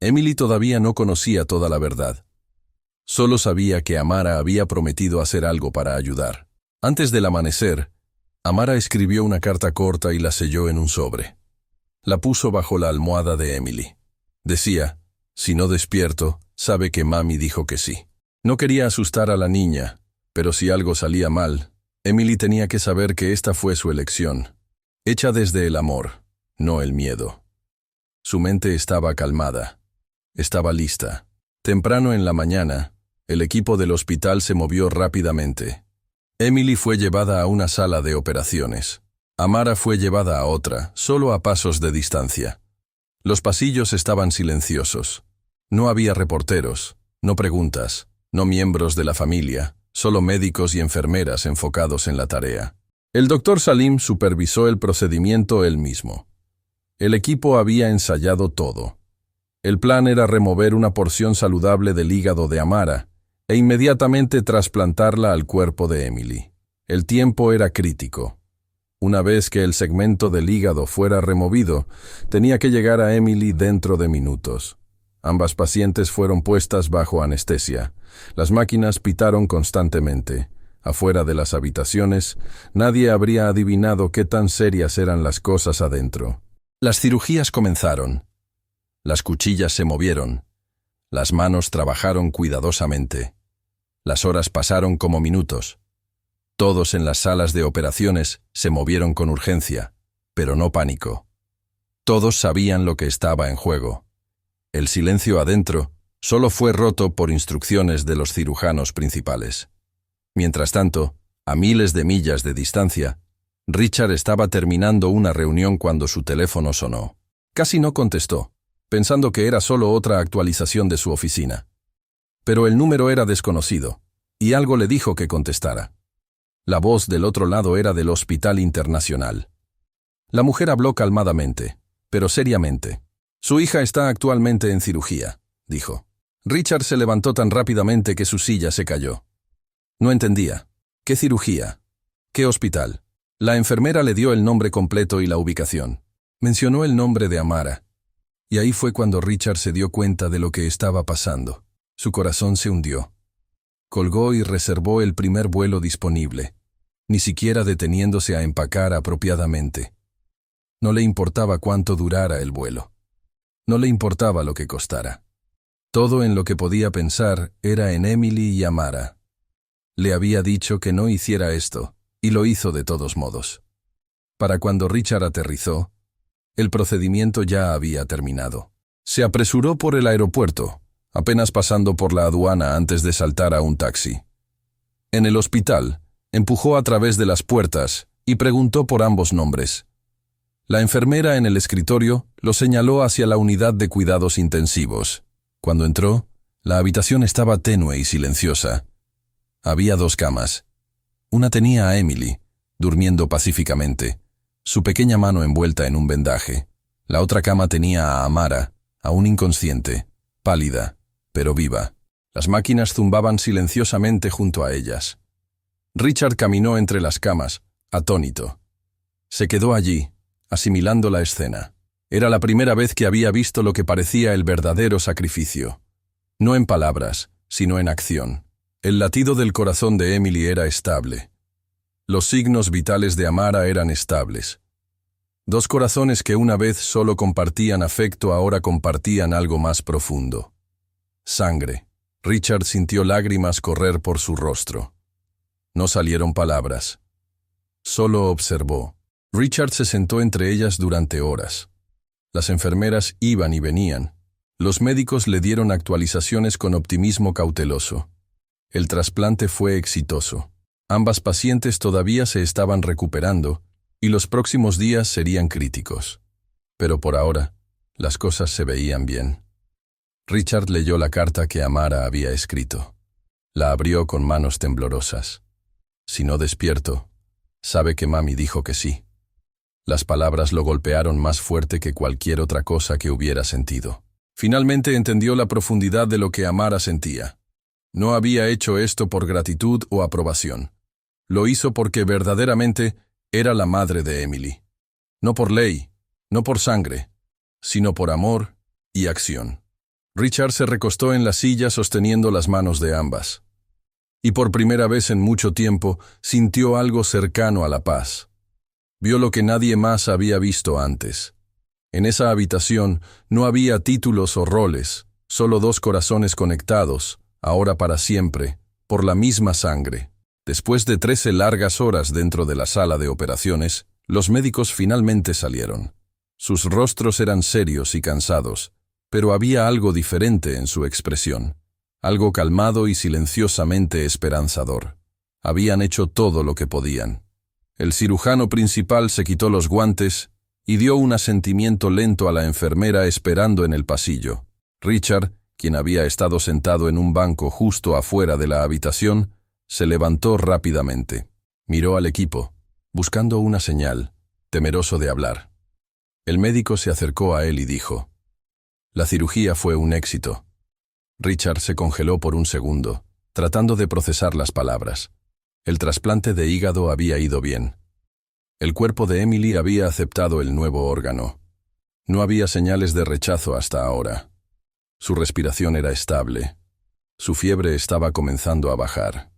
Emily todavía no conocía toda la verdad. Solo sabía que Amara había prometido hacer algo para ayudar. Antes del amanecer, Amara escribió una carta corta y la selló en un sobre. La puso bajo la almohada de Emily. Decía, si no despierto, sabe que mami dijo que sí. No quería asustar a la niña, pero si algo salía mal, Emily tenía que saber que esta fue su elección, hecha desde el amor, no el miedo. Su mente estaba calmada. Estaba lista. Temprano en la mañana, el equipo del hospital se movió rápidamente. Emily fue llevada a una sala de operaciones. Amara fue llevada a otra, solo a pasos de distancia. Los pasillos estaban silenciosos. No había reporteros, no preguntas, no miembros de la familia, solo médicos y enfermeras enfocados en la tarea. El doctor Salim supervisó el procedimiento él mismo. El equipo había ensayado todo. El plan era remover una porción saludable del hígado de Amara e inmediatamente trasplantarla al cuerpo de Emily. El tiempo era crítico. Una vez que el segmento del hígado fuera removido, tenía que llegar a Emily dentro de minutos. Ambas pacientes fueron puestas bajo anestesia. Las máquinas pitaron constantemente. Afuera de las habitaciones, nadie habría adivinado qué tan serias eran las cosas adentro. Las cirugías comenzaron. Las cuchillas se movieron. Las manos trabajaron cuidadosamente. Las horas pasaron como minutos. Todos en las salas de operaciones se movieron con urgencia, pero no pánico. Todos sabían lo que estaba en juego. El silencio adentro solo fue roto por instrucciones de los cirujanos principales. Mientras tanto, a miles de millas de distancia, Richard estaba terminando una reunión cuando su teléfono sonó. Casi no contestó, pensando que era solo otra actualización de su oficina. Pero el número era desconocido, y algo le dijo que contestara. La voz del otro lado era del Hospital Internacional. La mujer habló calmadamente, pero seriamente. «Su hija está actualmente en cirugía», dijo. Richard se levantó tan rápidamente que su silla se cayó. No entendía. ¿Qué cirugía? ¿Qué hospital? La enfermera le dio el nombre completo y la ubicación. Mencionó el nombre de Amara. Y ahí fue cuando Richard se dio cuenta de lo que estaba pasando. Su corazón se hundió. Colgó y reservó el primer vuelo disponible, ni siquiera deteniéndose a empacar apropiadamente. No le importaba cuánto durara el vuelo. No le importaba lo que costara. Todo en lo que podía pensar era en Emily y Amara. Le había dicho que no hiciera esto, y lo hizo de todos modos. Para cuando Richard aterrizó, el procedimiento ya había terminado. Se apresuró por el aeropuerto, apenas pasando por la aduana antes de saltar a un taxi. En el hospital, empujó a través de las puertas y preguntó por ambos nombres. La enfermera en el escritorio lo señaló hacia la unidad de cuidados intensivos. Cuando entró, la habitación estaba tenue y silenciosa. Había 2 camas. Una tenía a Emily, durmiendo pacíficamente, su pequeña mano envuelta en un vendaje. La otra cama tenía a Amara, aún inconsciente, pálida, pero viva. Las máquinas zumbaban silenciosamente junto a ellas. Richard caminó entre las camas, atónito. Se quedó allí, asimilando la escena. Era la primera vez que había visto lo que parecía el verdadero sacrificio. No en palabras, sino en acción. El latido del corazón de Emily era estable. Los signos vitales de Amara eran estables. 2 corazones que una vez solo compartían afecto ahora compartían algo más profundo. Sangre. Richard sintió lágrimas correr por su rostro. No salieron palabras. Solo observó. Richard se sentó entre ellas durante horas. Las enfermeras iban y venían. Los médicos le dieron actualizaciones con optimismo cauteloso. El trasplante fue exitoso. Ambas pacientes todavía se estaban recuperando y los próximos días serían críticos. Pero por ahora, las cosas se veían bien. Richard leyó la carta que Amara había escrito. La abrió con manos temblorosas. Si no despierto, sabe que mami dijo que sí. Las palabras lo golpearon más fuerte que cualquier otra cosa que hubiera sentido. Finalmente entendió la profundidad de lo que Amara sentía. No había hecho esto por gratitud o aprobación. Lo hizo porque verdaderamente era la madre de Emily. No por ley, no por sangre, sino por amor y acción. Richard se recostó en la silla sosteniendo las manos de ambas. Y por primera vez en mucho tiempo sintió algo cercano a la paz. Vio lo que nadie más había visto antes. En esa habitación no había títulos o roles, solo 2 corazones conectados, ahora para siempre, por la misma sangre. Después de 13 largas horas dentro de la sala de operaciones, los médicos finalmente salieron. Sus rostros eran serios y cansados, pero había algo diferente en su expresión, algo calmado y silenciosamente esperanzador. Habían hecho todo lo que podían. El cirujano principal se quitó los guantes y dio un asentimiento lento a la enfermera esperando en el pasillo. Richard, quien había estado sentado en un banco justo afuera de la habitación, se levantó rápidamente. Miró al equipo, buscando una señal, temeroso de hablar. El médico se acercó a él y dijo: «La cirugía fue un éxito». Richard se congeló por un segundo, tratando de procesar las palabras. El trasplante de hígado había ido bien. El cuerpo de Emily había aceptado el nuevo órgano. No había señales de rechazo hasta ahora. Su respiración era estable. Su fiebre estaba comenzando a bajar.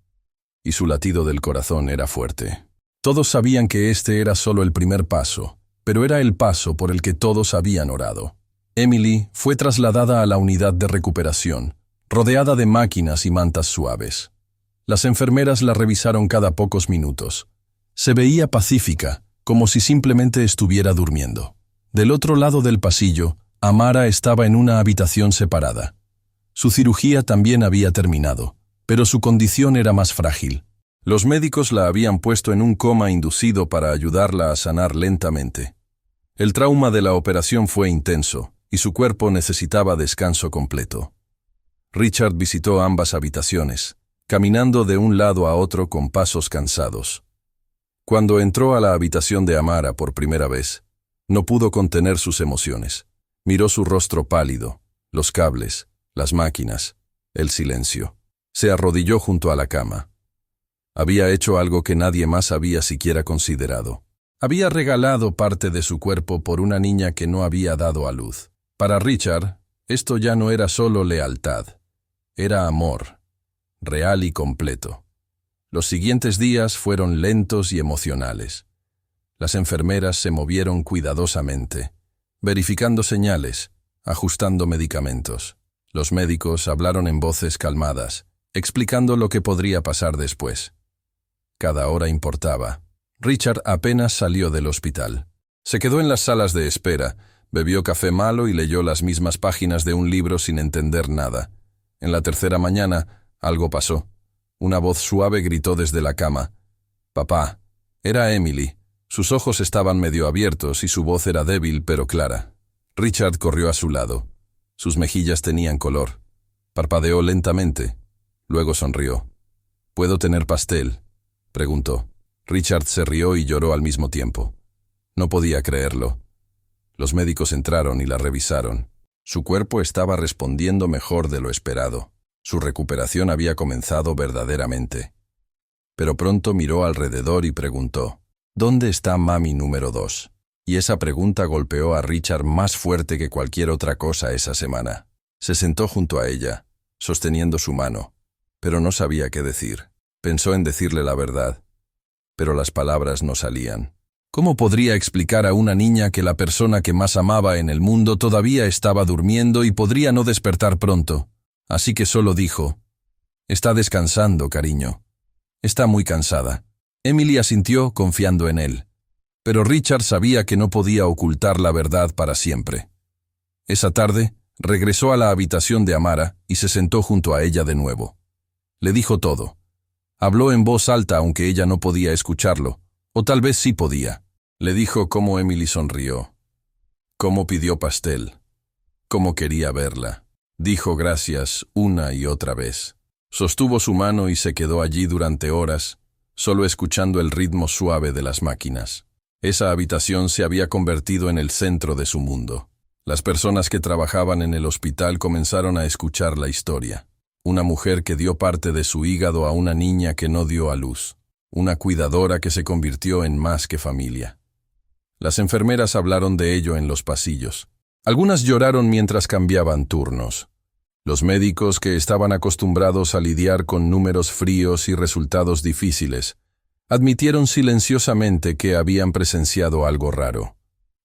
Y su latido del corazón era fuerte. Todos sabían que este era solo el primer paso, pero era el paso por el que todos habían orado. Emily fue trasladada a la unidad de recuperación, rodeada de máquinas y mantas suaves. Las enfermeras la revisaron cada pocos minutos. Se veía pacífica, como si simplemente estuviera durmiendo. Del otro lado del pasillo, Amara estaba en una habitación separada. Su cirugía también había terminado, pero su condición era más frágil. Los médicos la habían puesto en un coma inducido para ayudarla a sanar lentamente. El trauma de la operación fue intenso, y su cuerpo necesitaba descanso completo. Richard visitó ambas habitaciones, caminando de un lado a otro con pasos cansados. Cuando entró a la habitación de Amara por primera vez, no pudo contener sus emociones. Miró su rostro pálido, los cables, las máquinas, el silencio. Se arrodilló junto a la cama. Había hecho algo que nadie más había siquiera considerado. Había regalado parte de su cuerpo por una niña que no había dado a luz. Para Richard, esto ya no era solo lealtad. Era amor, real y completo. Los siguientes días fueron lentos y emocionales. Las enfermeras se movieron cuidadosamente, verificando señales, ajustando medicamentos. Los médicos hablaron en voces calmadas, explicando lo que podría pasar después. Cada hora importaba. Richard apenas salió del hospital. Se quedó en las salas de espera, bebió café malo y leyó las mismas páginas de un libro sin entender nada. En la tercera mañana, algo pasó. Una voz suave gritó desde la cama. «Papá». Era Emily. Sus ojos estaban medio abiertos y su voz era débil pero clara. Richard corrió a su lado. Sus mejillas tenían color. Parpadeó lentamente. Luego sonrió. «¿Puedo tener pastel?», preguntó. Richard se rió y lloró al mismo tiempo. No podía creerlo. Los médicos entraron y la revisaron. Su cuerpo estaba respondiendo mejor de lo esperado. Su recuperación había comenzado verdaderamente. Pero pronto miró alrededor y preguntó, «¿Dónde está mami número 2?» Y esa pregunta golpeó a Richard más fuerte que cualquier otra cosa esa semana. Se sentó junto a ella, sosteniendo su mano, pero no sabía qué decir. Pensó en decirle la verdad, pero las palabras no salían. ¿Cómo podría explicar a una niña que la persona que más amaba en el mundo todavía estaba durmiendo y podría no despertar pronto? Así que solo dijo, «Está descansando, cariño. Está muy cansada». Emily asintió confiando en él. Pero Richard sabía que no podía ocultar la verdad para siempre. Esa tarde, regresó a la habitación de Amara y se sentó junto a ella de nuevo. Le dijo todo. Habló en voz alta aunque ella no podía escucharlo, o tal vez sí podía. Le dijo cómo Emily sonrió, cómo pidió pastel, cómo quería verla. Dijo gracias una y otra vez. Sostuvo su mano y se quedó allí durante horas, solo escuchando el ritmo suave de las máquinas. Esa habitación se había convertido en el centro de su mundo. Las personas que trabajaban en el hospital comenzaron a escuchar la historia. Una mujer que dio parte de su hígado a una niña que no dio a luz. Una cuidadora que se convirtió en más que familia. Las enfermeras hablaron de ello en los pasillos. Algunas lloraron mientras cambiaban turnos. Los médicos que estaban acostumbrados a lidiar con números fríos y resultados difíciles, admitieron silenciosamente que habían presenciado algo raro.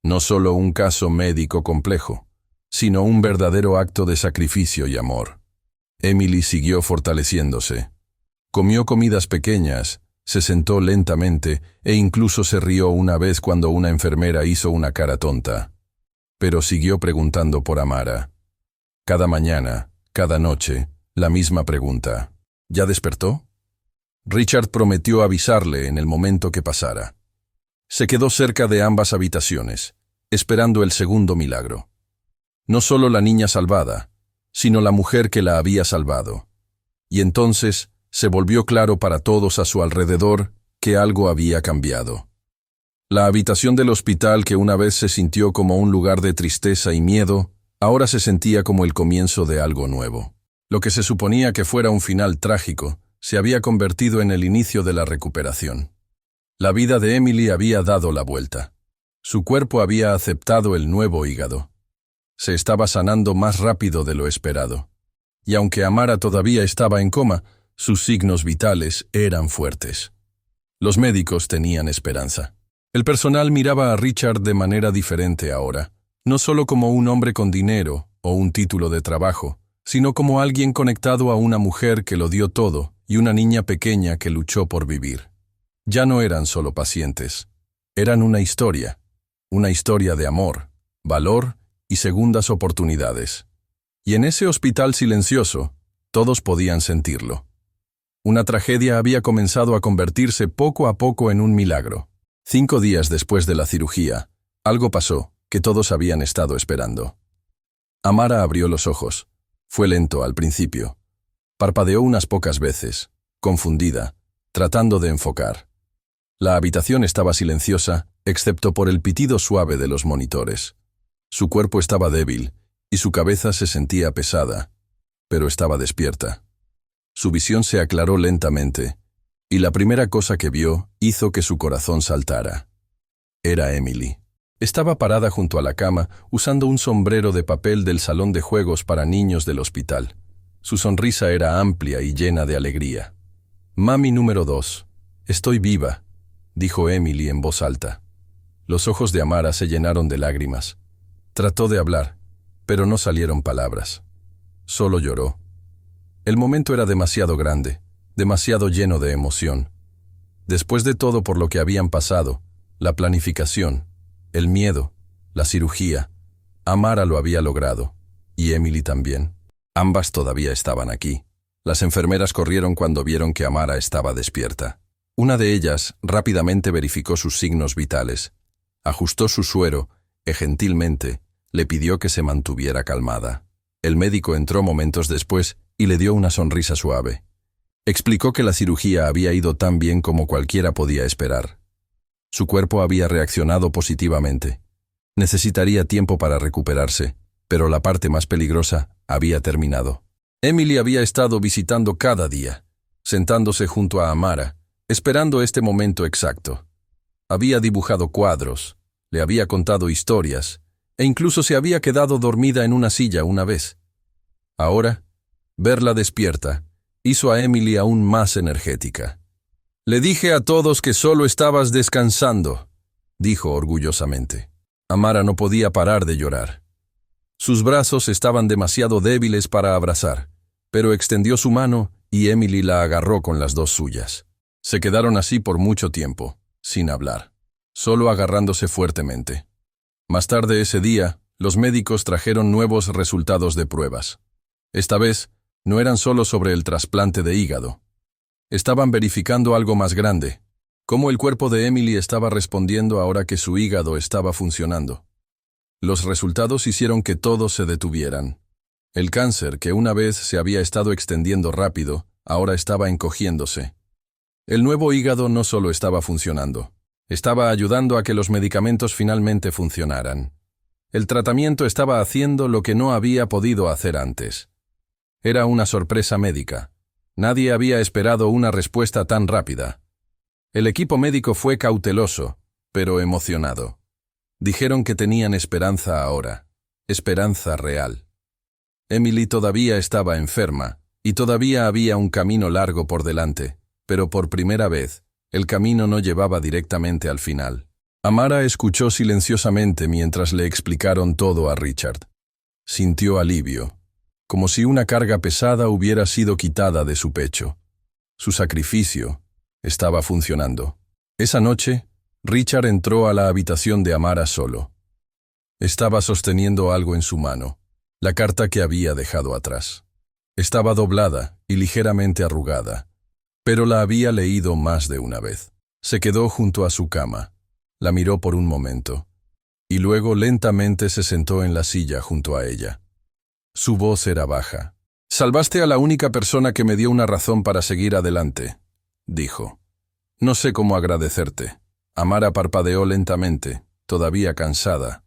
No solo un caso médico complejo, sino un verdadero acto de sacrificio y amor. Emily siguió fortaleciéndose. Comió comidas pequeñas, se sentó lentamente e incluso se rió una vez cuando una enfermera hizo una cara tonta. Pero siguió preguntando por Amara. Cada mañana, cada noche, la misma pregunta. ¿Ya despertó? Richard prometió avisarle en el momento que pasara. Se quedó cerca de ambas habitaciones, esperando el segundo milagro. No solo la niña salvada, sino la mujer que la había salvado. Y entonces se volvió claro para todos a su alrededor que algo había cambiado. La habitación del hospital, que una vez se sintió como un lugar de tristeza y miedo, ahora se sentía como el comienzo de algo nuevo. Lo que se suponía que fuera un final trágico, se había convertido en el inicio de la recuperación. La vida de Emily había dado la vuelta. Su cuerpo había aceptado el nuevo hígado. Se estaba sanando más rápido de lo esperado. Y aunque Amara todavía estaba en coma, sus signos vitales eran fuertes. Los médicos tenían esperanza. El personal miraba a Richard de manera diferente ahora, no solo como un hombre con dinero o un título de trabajo, sino como alguien conectado a una mujer que lo dio todo y una niña pequeña que luchó por vivir. Ya no eran solo pacientes, eran una historia de amor, valor y segundas oportunidades. Y en ese hospital silencioso, todos podían sentirlo. Una tragedia había comenzado a convertirse poco a poco en un milagro. 5 días después de la cirugía, algo pasó que todos habían estado esperando. Amara abrió los ojos. Fue lento al principio. Parpadeó unas pocas veces, confundida, tratando de enfocar. La habitación estaba silenciosa, excepto por el pitido suave de los monitores. Su cuerpo estaba débil, y su cabeza se sentía pesada, pero estaba despierta. Su visión se aclaró lentamente, y la primera cosa que vio hizo que su corazón saltara. Era Emily. Estaba parada junto a la cama, usando un sombrero de papel del salón de juegos para niños del hospital. Su sonrisa era amplia y llena de alegría. «Mami número 2, estoy viva», dijo Emily en voz alta. Los ojos de Amara se llenaron de lágrimas. Trató de hablar, pero no salieron palabras. Solo lloró. El momento era demasiado grande, demasiado lleno de emoción. Después de todo por lo que habían pasado, la planificación, el miedo, la cirugía, Amara lo había logrado, y Emily también. Ambas todavía estaban aquí. Las enfermeras corrieron cuando vieron que Amara estaba despierta. Una de ellas rápidamente verificó sus signos vitales, ajustó su suero y gentilmente le pidió que se mantuviera calmada. El médico entró momentos después y le dio una sonrisa suave. Explicó que la cirugía había ido tan bien como cualquiera podía esperar. Su cuerpo había reaccionado positivamente. Necesitaría tiempo para recuperarse, pero la parte más peligrosa había terminado. Emily había estado visitando cada día, sentándose junto a Amara, esperando este momento exacto. Había dibujado cuadros, le había contado historias, e incluso se había quedado dormida en una silla una vez. Ahora, verla despierta hizo a Emily aún más energética. «Le dije a todos que solo estabas descansando», dijo orgullosamente. Amara no podía parar de llorar. Sus brazos estaban demasiado débiles para abrazar, pero extendió su mano y Emily la agarró con las dos suyas. Se quedaron así por mucho tiempo, sin hablar, solo agarrándose fuertemente. Más tarde ese día, los médicos trajeron nuevos resultados de pruebas. Esta vez, no eran solo sobre el trasplante de hígado. Estaban verificando algo más grande, cómo el cuerpo de Emily estaba respondiendo ahora que su hígado estaba funcionando. Los resultados hicieron que todos se detuvieran. El cáncer, que una vez se había estado extendiendo rápido, ahora estaba encogiéndose. El nuevo hígado no solo estaba funcionando, estaba ayudando a que los medicamentos finalmente funcionaran. El tratamiento estaba haciendo lo que no había podido hacer antes. Era una sorpresa médica. Nadie había esperado una respuesta tan rápida. El equipo médico fue cauteloso, pero emocionado. Dijeron que tenían esperanza ahora, esperanza real. Emily todavía estaba enferma, y todavía había un camino largo por delante, pero por primera vez, el camino no llevaba directamente al final. Amara escuchó silenciosamente mientras le explicaron todo a Richard. Sintió alivio, como si una carga pesada hubiera sido quitada de su pecho. Su sacrificio estaba funcionando. Esa noche, Richard entró a la habitación de Amara solo. Estaba sosteniendo algo en su mano, la carta que había dejado atrás. Estaba doblada y ligeramente arrugada, pero la había leído más de una vez. Se quedó junto a su cama, la miró por un momento, y luego lentamente se sentó en la silla junto a ella. Su voz era baja. «Salvaste a la única persona que me dio una razón para seguir adelante», dijo. «No sé cómo agradecerte». Amara parpadeó lentamente, todavía cansada,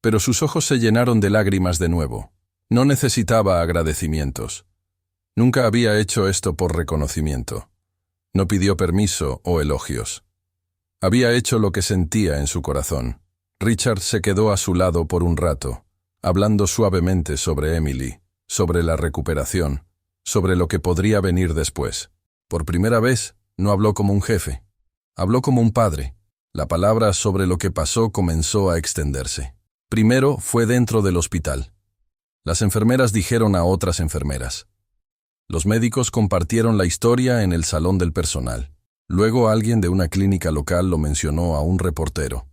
pero sus ojos se llenaron de lágrimas de nuevo. No necesitaba agradecimientos. Nunca había hecho esto por reconocimiento. No pidió permiso o elogios. Había hecho lo que sentía en su corazón. Richard se quedó a su lado por un rato, hablando suavemente sobre Emily, sobre la recuperación, sobre lo que podría venir después. Por primera vez, no habló como un jefe. Habló como un padre. La palabra sobre lo que pasó comenzó a extenderse. Primero fue dentro del hospital. Las enfermeras dijeron a otras enfermeras. Los médicos compartieron la historia en el salón del personal. Luego alguien de una clínica local lo mencionó a un reportero.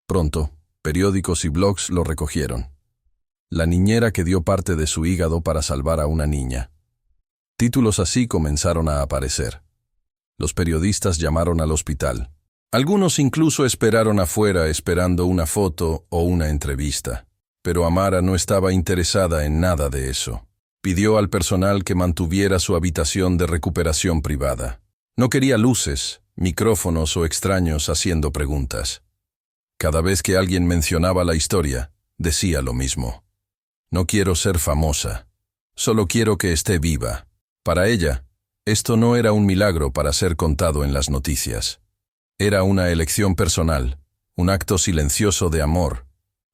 Pronto, periódicos y blogs lo recogieron. La niñera que dio parte de su hígado para salvar a una niña. Títulos así comenzaron a aparecer. Los periodistas llamaron al hospital. Algunos incluso esperaron afuera esperando una foto o una entrevista. Pero Amara no estaba interesada en nada de eso. Pidió al personal que mantuviera su habitación de recuperación privada. No quería luces, micrófonos o extraños haciendo preguntas. Cada vez que alguien mencionaba la historia, decía lo mismo. No quiero ser famosa. Solo quiero que esté viva. Para ella, esto no era un milagro para ser contado en las noticias. Era una elección personal, un acto silencioso de amor,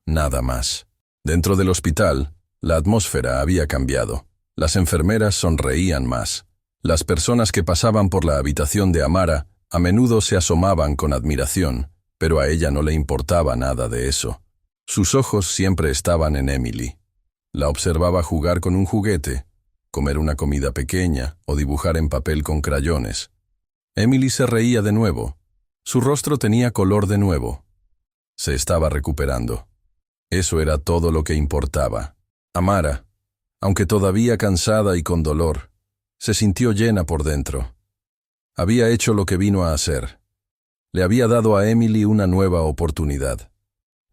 nada más. Dentro del hospital, la atmósfera había cambiado. Las enfermeras sonreían más. Las personas que pasaban por la habitación de Amara a menudo se asomaban con admiración, pero a ella no le importaba nada de eso. Sus ojos siempre estaban en Emily. La observaba jugar con un juguete, comer una comida pequeña o dibujar en papel con crayones. Emily se reía de nuevo. Su rostro tenía color de nuevo. Se estaba recuperando. Eso era todo lo que importaba. Amara, aunque todavía cansada y con dolor, se sintió llena por dentro. Había hecho lo que vino a hacer. Le había dado a Emily una nueva oportunidad.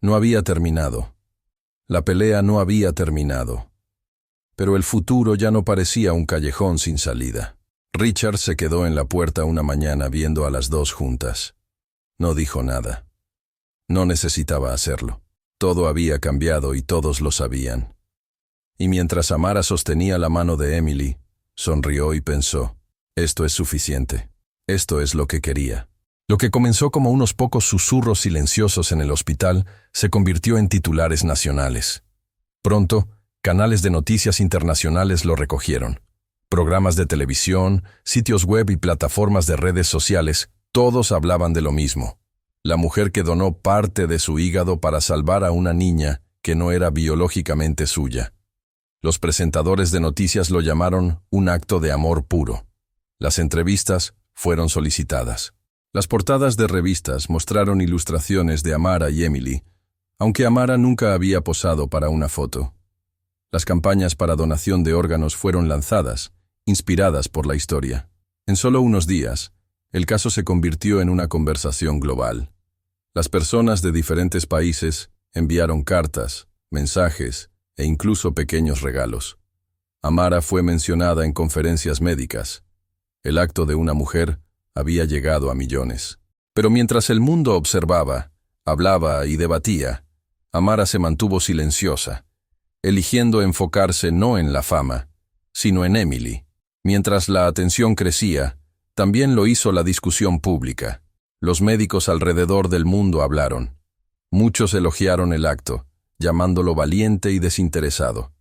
No había terminado. La pelea no había terminado. Pero el futuro ya no parecía un callejón sin salida. Richard se quedó en la puerta una mañana viendo a las dos juntas. No dijo nada. No necesitaba hacerlo. Todo había cambiado y todos lo sabían. Y mientras Amara sostenía la mano de Emily, sonrió y pensó, esto es suficiente. Esto es lo que quería. Lo que comenzó como unos pocos susurros silenciosos en el hospital se convirtió en titulares nacionales. Pronto, canales de noticias internacionales lo recogieron. Programas de televisión, sitios web y plataformas de redes sociales, todos hablaban de lo mismo. La mujer que donó parte de su hígado para salvar a una niña que no era biológicamente suya. Los presentadores de noticias lo llamaron un acto de amor puro. Las entrevistas fueron solicitadas. Las portadas de revistas mostraron ilustraciones de Amara y Emily, aunque Amara nunca había posado para una foto. Las campañas para donación de órganos fueron lanzadas, inspiradas por la historia. En solo unos días, el caso se convirtió en una conversación global. Las personas de diferentes países enviaron cartas, mensajes e incluso pequeños regalos. Amara fue mencionada en conferencias médicas. El acto de una mujer había llegado a millones. Pero mientras el mundo observaba, hablaba y debatía, Amara se mantuvo silenciosa, eligiendo enfocarse no en la fama, sino en Emily. Mientras la atención crecía, también lo hizo la discusión pública. Los médicos alrededor del mundo hablaron. Muchos elogiaron el acto, llamándolo valiente y desinteresado.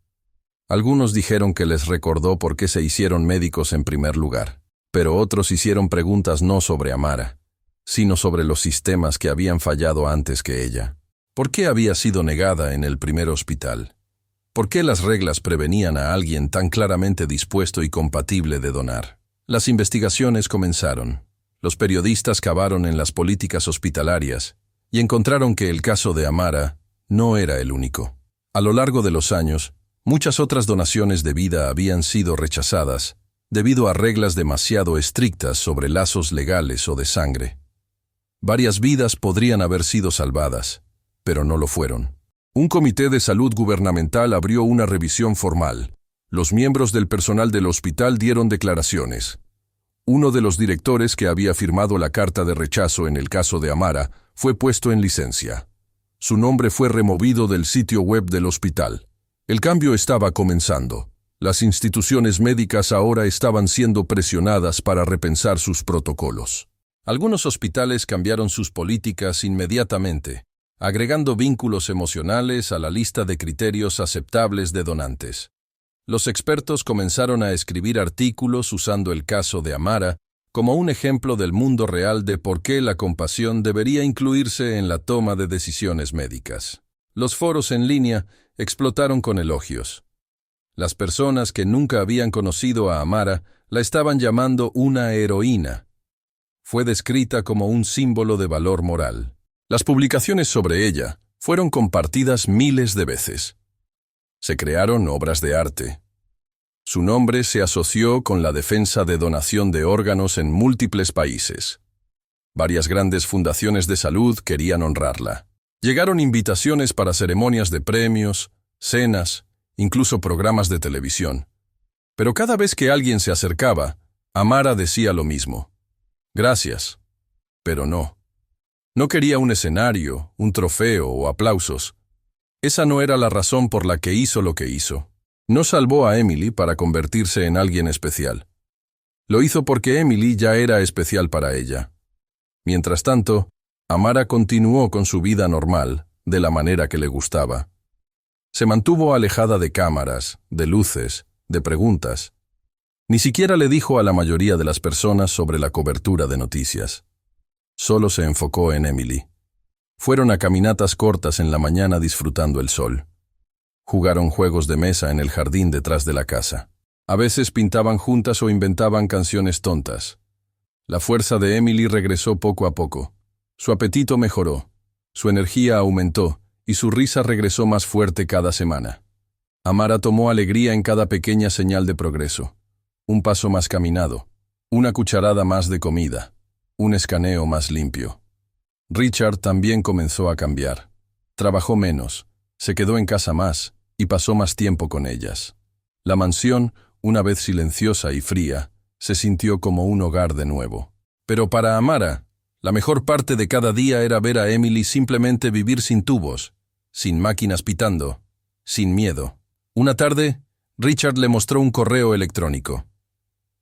Algunos dijeron que les recordó por qué se hicieron médicos en primer lugar. Pero otros hicieron preguntas no sobre Amara, sino sobre los sistemas que habían fallado antes que ella. ¿Por qué había sido negada en el primer hospital? ¿Por qué las reglas prevenían a alguien tan claramente dispuesto y compatible de donar? Las investigaciones comenzaron. Los periodistas cavaron en las políticas hospitalarias y encontraron que el caso de Amara no era el único. A lo largo de los años, muchas otras donaciones de vida habían sido rechazadas debido a reglas demasiado estrictas sobre lazos legales o de sangre. Varias vidas podrían haber sido salvadas, pero no lo fueron. Un comité de salud gubernamental abrió una revisión formal. Los miembros del personal del hospital dieron declaraciones. Uno de los directores que había firmado la carta de rechazo en el caso de Amara fue puesto en licencia. Su nombre fue removido del sitio web del hospital. El cambio estaba comenzando. Las instituciones médicas ahora estaban siendo presionadas para repensar sus protocolos. Algunos hospitales cambiaron sus políticas inmediatamente, agregando vínculos emocionales a la lista de criterios aceptables de donantes. Los expertos comenzaron a escribir artículos usando el caso de Amara como un ejemplo del mundo real de por qué la compasión debería incluirse en la toma de decisiones médicas. Los foros en línea explotaron con elogios. Las personas que nunca habían conocido a Amara la estaban llamando una heroína. Fue descrita como un símbolo de valor moral. Las publicaciones sobre ella fueron compartidas miles de veces. Se crearon obras de arte. Su nombre se asoció con la defensa de donación de órganos en múltiples países. Varias grandes fundaciones de salud querían honrarla. Llegaron invitaciones para ceremonias de premios, cenas, incluso programas de televisión. Pero cada vez que alguien se acercaba, Amara decía lo mismo. Gracias, pero no. No quería un escenario, un trofeo o aplausos. Esa no era la razón por la que hizo lo que hizo. No salvó a Emily para convertirse en alguien especial. Lo hizo porque Emily ya era especial para ella. Mientras tanto, Amara continuó con su vida normal, de la manera que le gustaba. Se mantuvo alejada de cámaras, de luces, de preguntas. Ni siquiera le dijo a la mayoría de las personas sobre la cobertura de noticias. Solo se enfocó en Emily. Fueron a caminatas cortas en la mañana disfrutando el sol. Jugaron juegos de mesa en el jardín detrás de la casa. A veces pintaban juntas o inventaban canciones tontas. La fuerza de Emily regresó poco a poco. Su apetito mejoró, su energía aumentó y su risa regresó más fuerte cada semana. Amara tomó alegría en cada pequeña señal de progreso. Un paso más caminado, una cucharada más de comida, un escaneo más limpio. Richard también comenzó a cambiar. Trabajó menos, se quedó en casa más y pasó más tiempo con ellas. La mansión, una vez silenciosa y fría, se sintió como un hogar de nuevo. Pero para Amara, la mejor parte de cada día era ver a Emily simplemente vivir sin tubos, sin máquinas pitando, sin miedo. Una tarde, Richard le mostró un correo electrónico.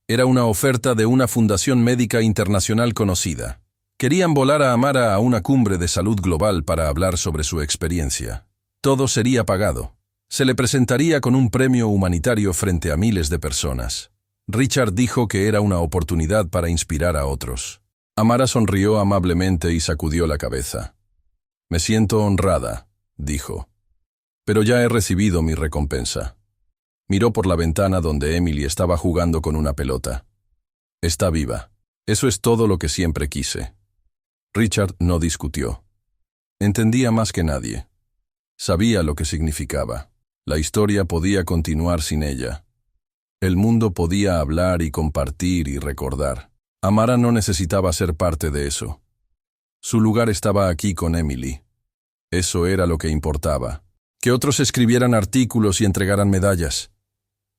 Era una oferta de una fundación médica internacional conocida. Querían volar a Amara a una cumbre de salud global para hablar sobre su experiencia. Todo sería pagado. Se le presentaría con un premio humanitario frente a miles de personas. Richard dijo que era una oportunidad para inspirar a otros. Amara sonrió amablemente y sacudió la cabeza. «Me siento honrada», dijo. «Pero ya he recibido mi recompensa». Miró por la ventana donde Emily estaba jugando con una pelota. «Está viva. Eso es todo lo que siempre quise». Richard no discutió. Entendía más que nadie. Sabía lo que significaba. La historia podía continuar sin ella. El mundo podía hablar y compartir y recordar. Amara no necesitaba ser parte de eso. Su lugar estaba aquí con Emily. Eso era lo que importaba. Que otros escribieran artículos y entregaran medallas.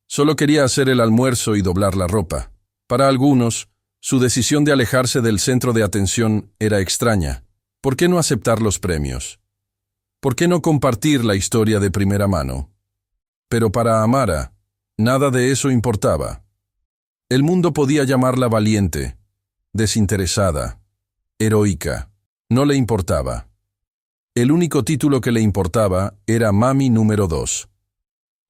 Solo quería hacer el almuerzo y doblar la ropa. Para algunos, su decisión de alejarse del centro de atención era extraña. ¿Por qué no aceptar los premios? ¿Por qué no compartir la historia de primera mano? Pero para Amara, nada de eso importaba. El mundo podía llamarla valiente, desinteresada, heroica. No le importaba. El único título que le importaba era Mami número 2.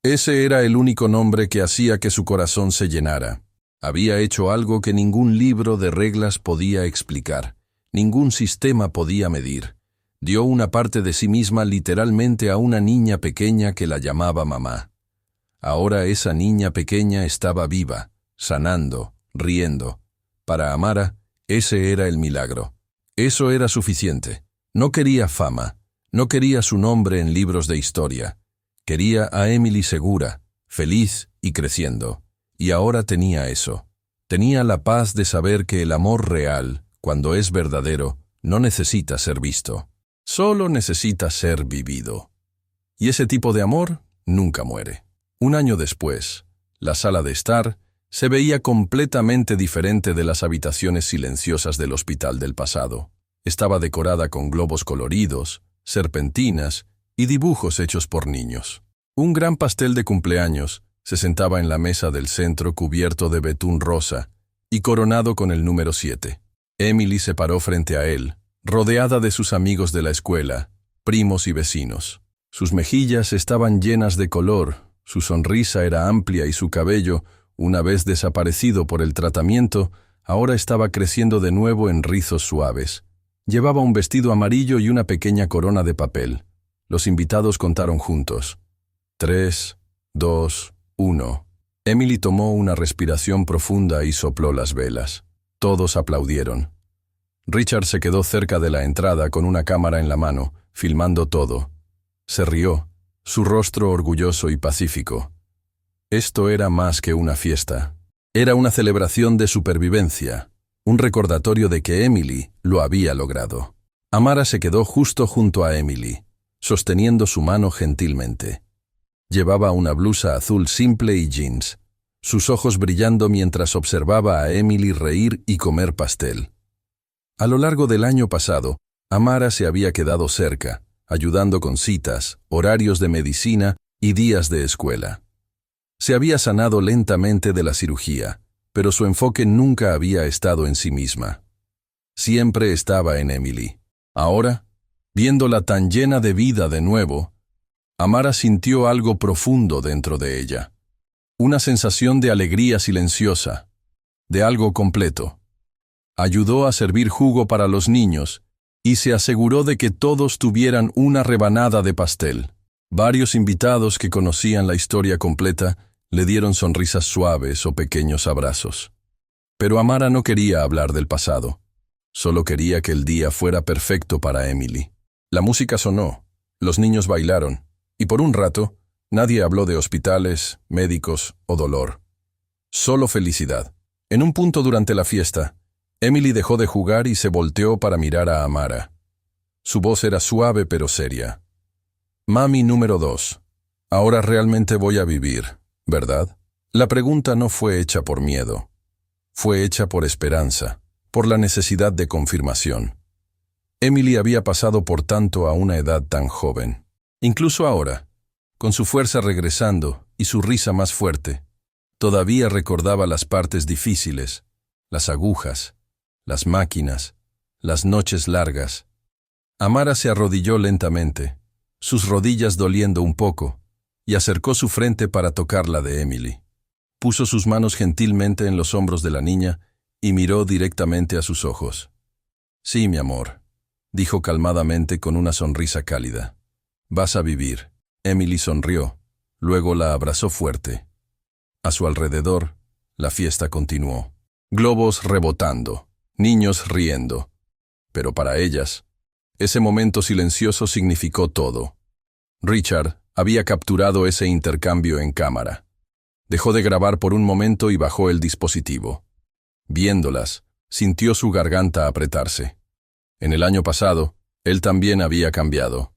Ese era el único nombre que hacía que su corazón se llenara. Había hecho algo que ningún libro de reglas podía explicar, ningún sistema podía medir. Dio una parte de sí misma literalmente a una niña pequeña que la llamaba mamá. Ahora esa niña pequeña estaba viva, sanando, riendo. Para Amara, ese era el milagro. Eso era suficiente. No quería fama, no quería su nombre en libros de historia. Quería a Emily segura, feliz y creciendo. Y ahora tenía eso. Tenía la paz de saber que el amor real, cuando es verdadero, no necesita ser visto. Solo necesita ser vivido. Y ese tipo de amor nunca muere. Un año después, la sala de estar se veía completamente diferente de las habitaciones silenciosas del hospital del pasado. Estaba decorada con globos coloridos, serpentinas y dibujos hechos por niños. Un gran pastel de cumpleaños se sentaba en la mesa del centro cubierto de betún rosa y coronado con el número 7. Emily se paró frente a él, rodeada de sus amigos de la escuela, primos y vecinos. Sus mejillas estaban llenas de color, su sonrisa era amplia y su cabello, una vez desaparecido por el tratamiento, Ahora estaba creciendo de nuevo en rizos suaves. Llevaba un vestido amarillo y una pequeña corona de papel. Los invitados contaron juntos. 3, 2, 1. Emily tomó una respiración profunda y sopló las velas. Todos aplaudieron. Richard se quedó cerca de la entrada con una cámara en la mano, filmando todo. Se rió, su rostro orgulloso y pacífico. Esto era más que una fiesta. Era una celebración de supervivencia, un recordatorio de que Emily lo había logrado. Amara se quedó justo junto a Emily, sosteniendo su mano gentilmente. Llevaba una blusa azul simple y jeans, sus ojos brillando mientras observaba a Emily reír y comer pastel. A lo largo del año pasado, Amara se había quedado cerca, ayudando con citas, horarios de medicina y días de escuela. Se había sanado lentamente de la cirugía, pero su enfoque nunca había estado en sí misma. Siempre estaba en Emily. Ahora, viéndola tan llena de vida de nuevo, Amara sintió algo profundo dentro de ella. Una sensación de alegría silenciosa, de algo completo. Ayudó a servir jugo para los niños y se aseguró de que todos tuvieran una rebanada de pastel. Varios invitados que conocían la historia completa le dieron sonrisas suaves o pequeños abrazos. Pero Amara no quería hablar del pasado. Solo quería que el día fuera perfecto para Emily. La música sonó, los niños bailaron, y por un rato, nadie habló de hospitales, médicos o dolor. Solo felicidad. En un punto durante la fiesta, Emily dejó de jugar y se volteó para mirar a Amara. Su voz era suave pero seria. Mami número 2. Ahora realmente voy a vivir, ¿verdad? La pregunta no fue hecha por miedo. Fue hecha por esperanza, por la necesidad de confirmación. Emily había pasado por tanto a una edad tan joven. Incluso ahora, con su fuerza regresando y su risa más fuerte, todavía recordaba las partes difíciles, las agujas, las máquinas, las noches largas. Amara se arrodilló lentamente, sus rodillas doliendo un poco, y acercó su frente para tocar la de Emily. Puso sus manos gentilmente en los hombros de la niña y miró directamente a sus ojos. Sí, mi amor, dijo calmadamente con una sonrisa cálida. Vas a vivir. Emily sonrió, luego la abrazó fuerte. A su alrededor, la fiesta continuó. Globos rebotando, niños riendo. Pero para ellas, ese momento silencioso significó todo. Richard había capturado ese intercambio en cámara. Dejó de grabar por un momento y bajó el dispositivo. Viéndolas, sintió su garganta apretarse. En el año pasado, él también había cambiado.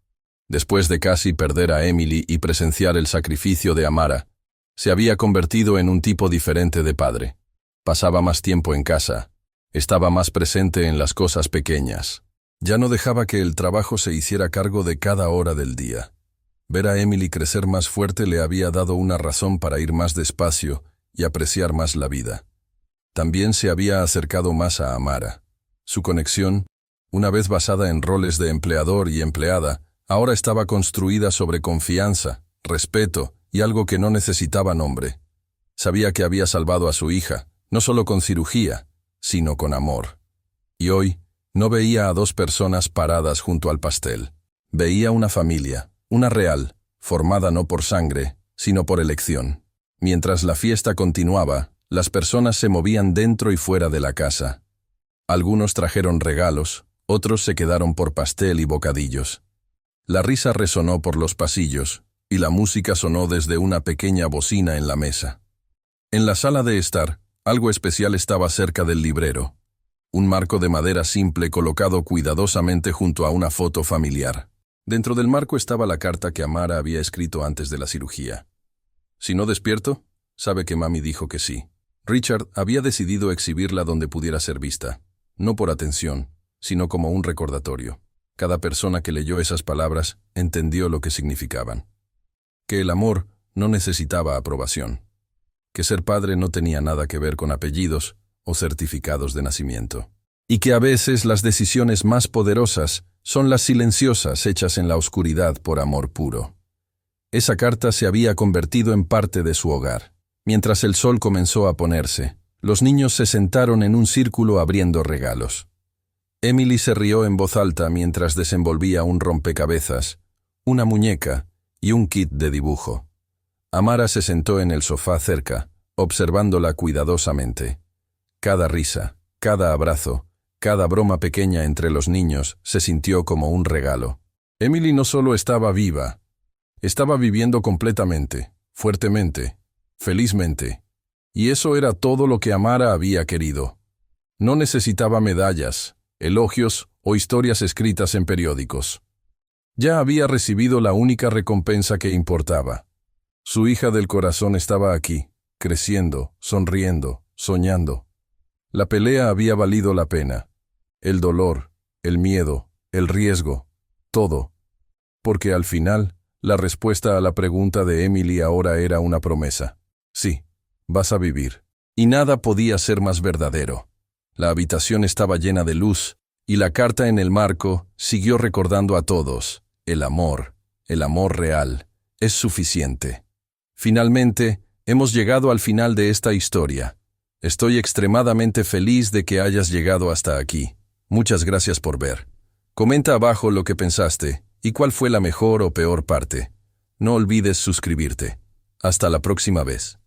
Después de casi perder a Emily y presenciar el sacrificio de Amara, se había convertido en un tipo diferente de padre. Pasaba más tiempo en casa, estaba más presente en las cosas pequeñas. Ya no dejaba que el trabajo se hiciera cargo de cada hora del día. Ver a Emily crecer más fuerte le había dado una razón para ir más despacio y apreciar más la vida. También se había acercado más a Amara. Su conexión, una vez basada en roles de empleador y empleada, ahora estaba construida sobre confianza, respeto y algo que no necesitaba nombre. Sabía que había salvado a su hija, no solo con cirugía, sino con amor. Y hoy no veía a dos personas paradas junto al pastel. Veía una familia, una real, formada no por sangre, sino por elección. Mientras la fiesta continuaba, las personas se movían dentro y fuera de la casa. Algunos trajeron regalos, otros se quedaron por pastel y bocadillos. La risa resonó por los pasillos, y la música sonó desde una pequeña bocina en la mesa. En la sala de estar, algo especial estaba cerca del librero. Un marco de madera simple colocado cuidadosamente junto a una foto familiar. Dentro del marco estaba la carta que Amara había escrito antes de la cirugía. Si no despierto, sabe que mami dijo que sí. Richard había decidido exhibirla donde pudiera ser vista, no por atención, sino como un recordatorio. Cada persona que leyó esas palabras entendió lo que significaban. Que el amor no necesitaba aprobación. Que ser padre no tenía nada que ver con apellidos o certificados de nacimiento. Y que a veces las decisiones más poderosas son las silenciosas hechas en la oscuridad por amor puro. Esa carta se había convertido en parte de su hogar. Mientras el sol comenzó a ponerse, Los niños se sentaron en un círculo abriendo regalos. Emily se rió en voz alta mientras desenvolvía un rompecabezas, una muñeca y un kit de dibujo. Amara se sentó en el sofá cerca, observándola cuidadosamente. Cada risa, cada abrazo, cada broma pequeña entre los niños se sintió como un regalo. Emily no solo estaba viva, estaba viviendo completamente, fuertemente, felizmente. Y eso era todo lo que Amara había querido. No necesitaba medallas, elogios o historias escritas en periódicos. Ya había recibido la única recompensa que importaba. Su hija del corazón estaba aquí, creciendo, sonriendo, soñando. La pelea había valido la pena. El dolor, el miedo, el riesgo, todo. Porque al final, la respuesta a la pregunta de Emily ahora era una promesa. Sí, vas a vivir. Y nada podía ser más verdadero. La habitación estaba llena de luz, y la carta en el marco siguió recordando a todos: el amor real, es suficiente. Finalmente, hemos llegado al final de esta historia. Estoy extremadamente feliz de que hayas llegado hasta aquí. Muchas gracias por ver. Comenta abajo lo que pensaste y cuál fue la mejor o peor parte. No olvides suscribirte. Hasta la próxima vez.